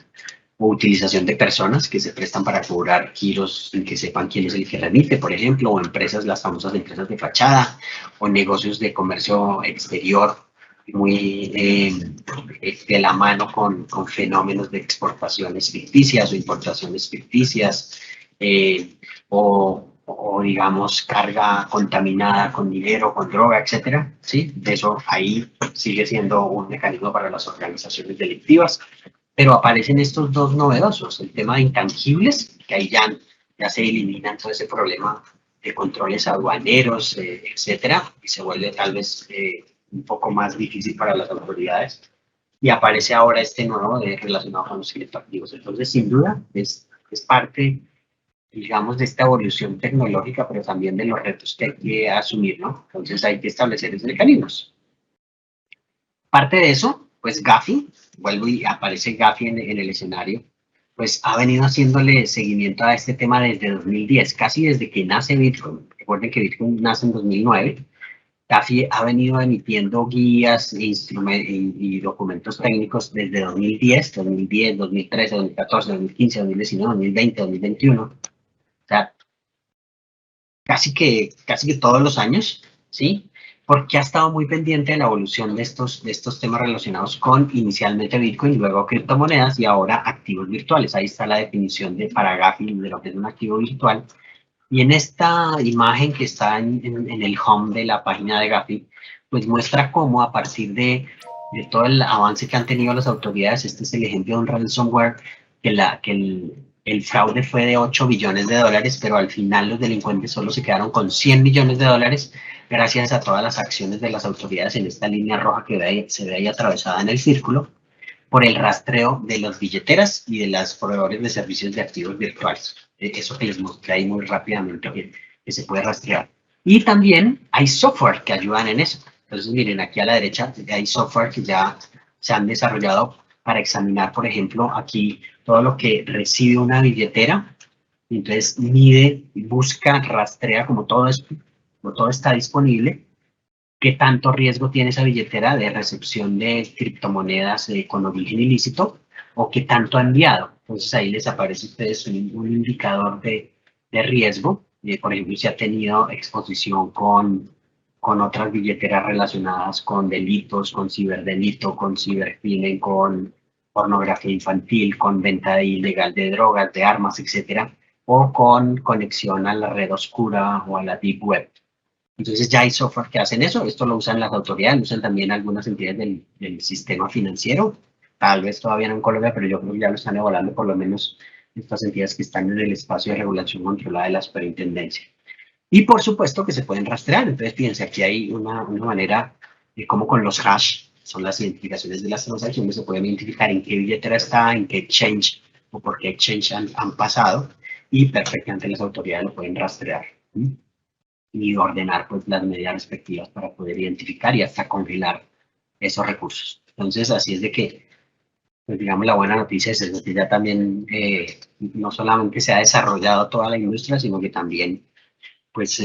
o utilización de personas que se prestan para cobrar giros sin que sepan quién es el que remite, por ejemplo, o empresas, las famosas empresas de fachada, o negocios de comercio exterior muy de la mano con fenómenos de exportaciones ficticias o importaciones ficticias, o digamos carga contaminada con dinero, con droga, etcétera, ¿sí? De eso ahí sigue siendo un mecanismo para las organizaciones delictivas. Pero aparecen estos dos novedosos, el tema de intangibles, que ahí ya se eliminan todo ese problema de controles aduaneros, etcétera, y se vuelve tal vez un poco más difícil para las autoridades. Y aparece ahora este nuevo relacionado con los criptoactivos. Entonces, sin duda, es parte, digamos, de esta evolución tecnológica, pero también de los retos que hay que asumir, ¿no? Entonces, hay que establecer esos mecanismos. Parte de eso, pues Gafi, vuelvo y aparece Gafi en el escenario, pues ha venido haciéndole seguimiento a este tema desde 2010, casi desde que nace Bitcoin. Recuerden que Bitcoin nace en 2009. Gafi ha venido emitiendo guías y documentos técnicos desde 2010, 2013, 2014, 2015, 2019, 2020, 2021. O sea, casi que todos los años, ¿sí? Porque ha estado muy pendiente de la evolución de estos temas relacionados con inicialmente Bitcoin, luego criptomonedas y ahora activos virtuales. Ahí está la definición de para Gafi de lo que es un activo virtual. Y en esta imagen que está en el home de la página de Gafi, pues muestra cómo a partir de todo el avance que han tenido las autoridades, este es el ejemplo de un ransomware, que el fraude fue de 8 billones de dólares, pero al final los delincuentes solo se quedaron con 100 millones de dólares gracias a todas las acciones de las autoridades en esta línea roja que se ve ahí atravesada en el círculo, por el rastreo de las billeteras y de los proveedores de servicios de activos virtuales. Eso que les mostré ahí muy rápidamente que se puede rastrear. Y también hay software que ayudan en eso. Entonces, miren, aquí a la derecha hay software que ya se han desarrollado para examinar, por ejemplo, aquí todo lo que recibe una billetera. Entonces, mide, busca, rastrea como todo está disponible, qué tanto riesgo tiene esa billetera de recepción de criptomonedas con origen ilícito o qué tanto ha enviado. Entonces ahí les aparece a ustedes un indicador de riesgo. Por ejemplo, si ha tenido exposición con otras billeteras relacionadas con delitos, con ciberdelito, con cibercrimen, con pornografía infantil, con venta ilegal de drogas, de armas, etcétera, o con conexión a la red oscura o a la deep web. Entonces ya hay software que hacen eso, esto lo usan las autoridades, lo usan también algunas entidades del sistema financiero, tal vez todavía no en Colombia, pero yo creo que ya lo están evaluando por lo menos estas entidades que están en el espacio de regulación controlada de la superintendencia. Y por supuesto que se pueden rastrear, entonces fíjense, aquí hay una manera de cómo con los hash, son las identificaciones de las transacciones, se pueden identificar en qué billetera está, en qué exchange o por qué exchange han pasado, y perfectamente las autoridades lo pueden rastrear. ¿Sí? Y ordenar pues las medidas respectivas para poder identificar y hasta congelar esos recursos. Entonces, así es de que, pues digamos, la buena noticia es eso, que ya también no solamente se ha desarrollado toda la industria, sino que también pues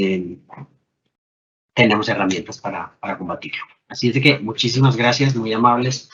tenemos herramientas para combatirlo. Así es de que muchísimas gracias, muy amables.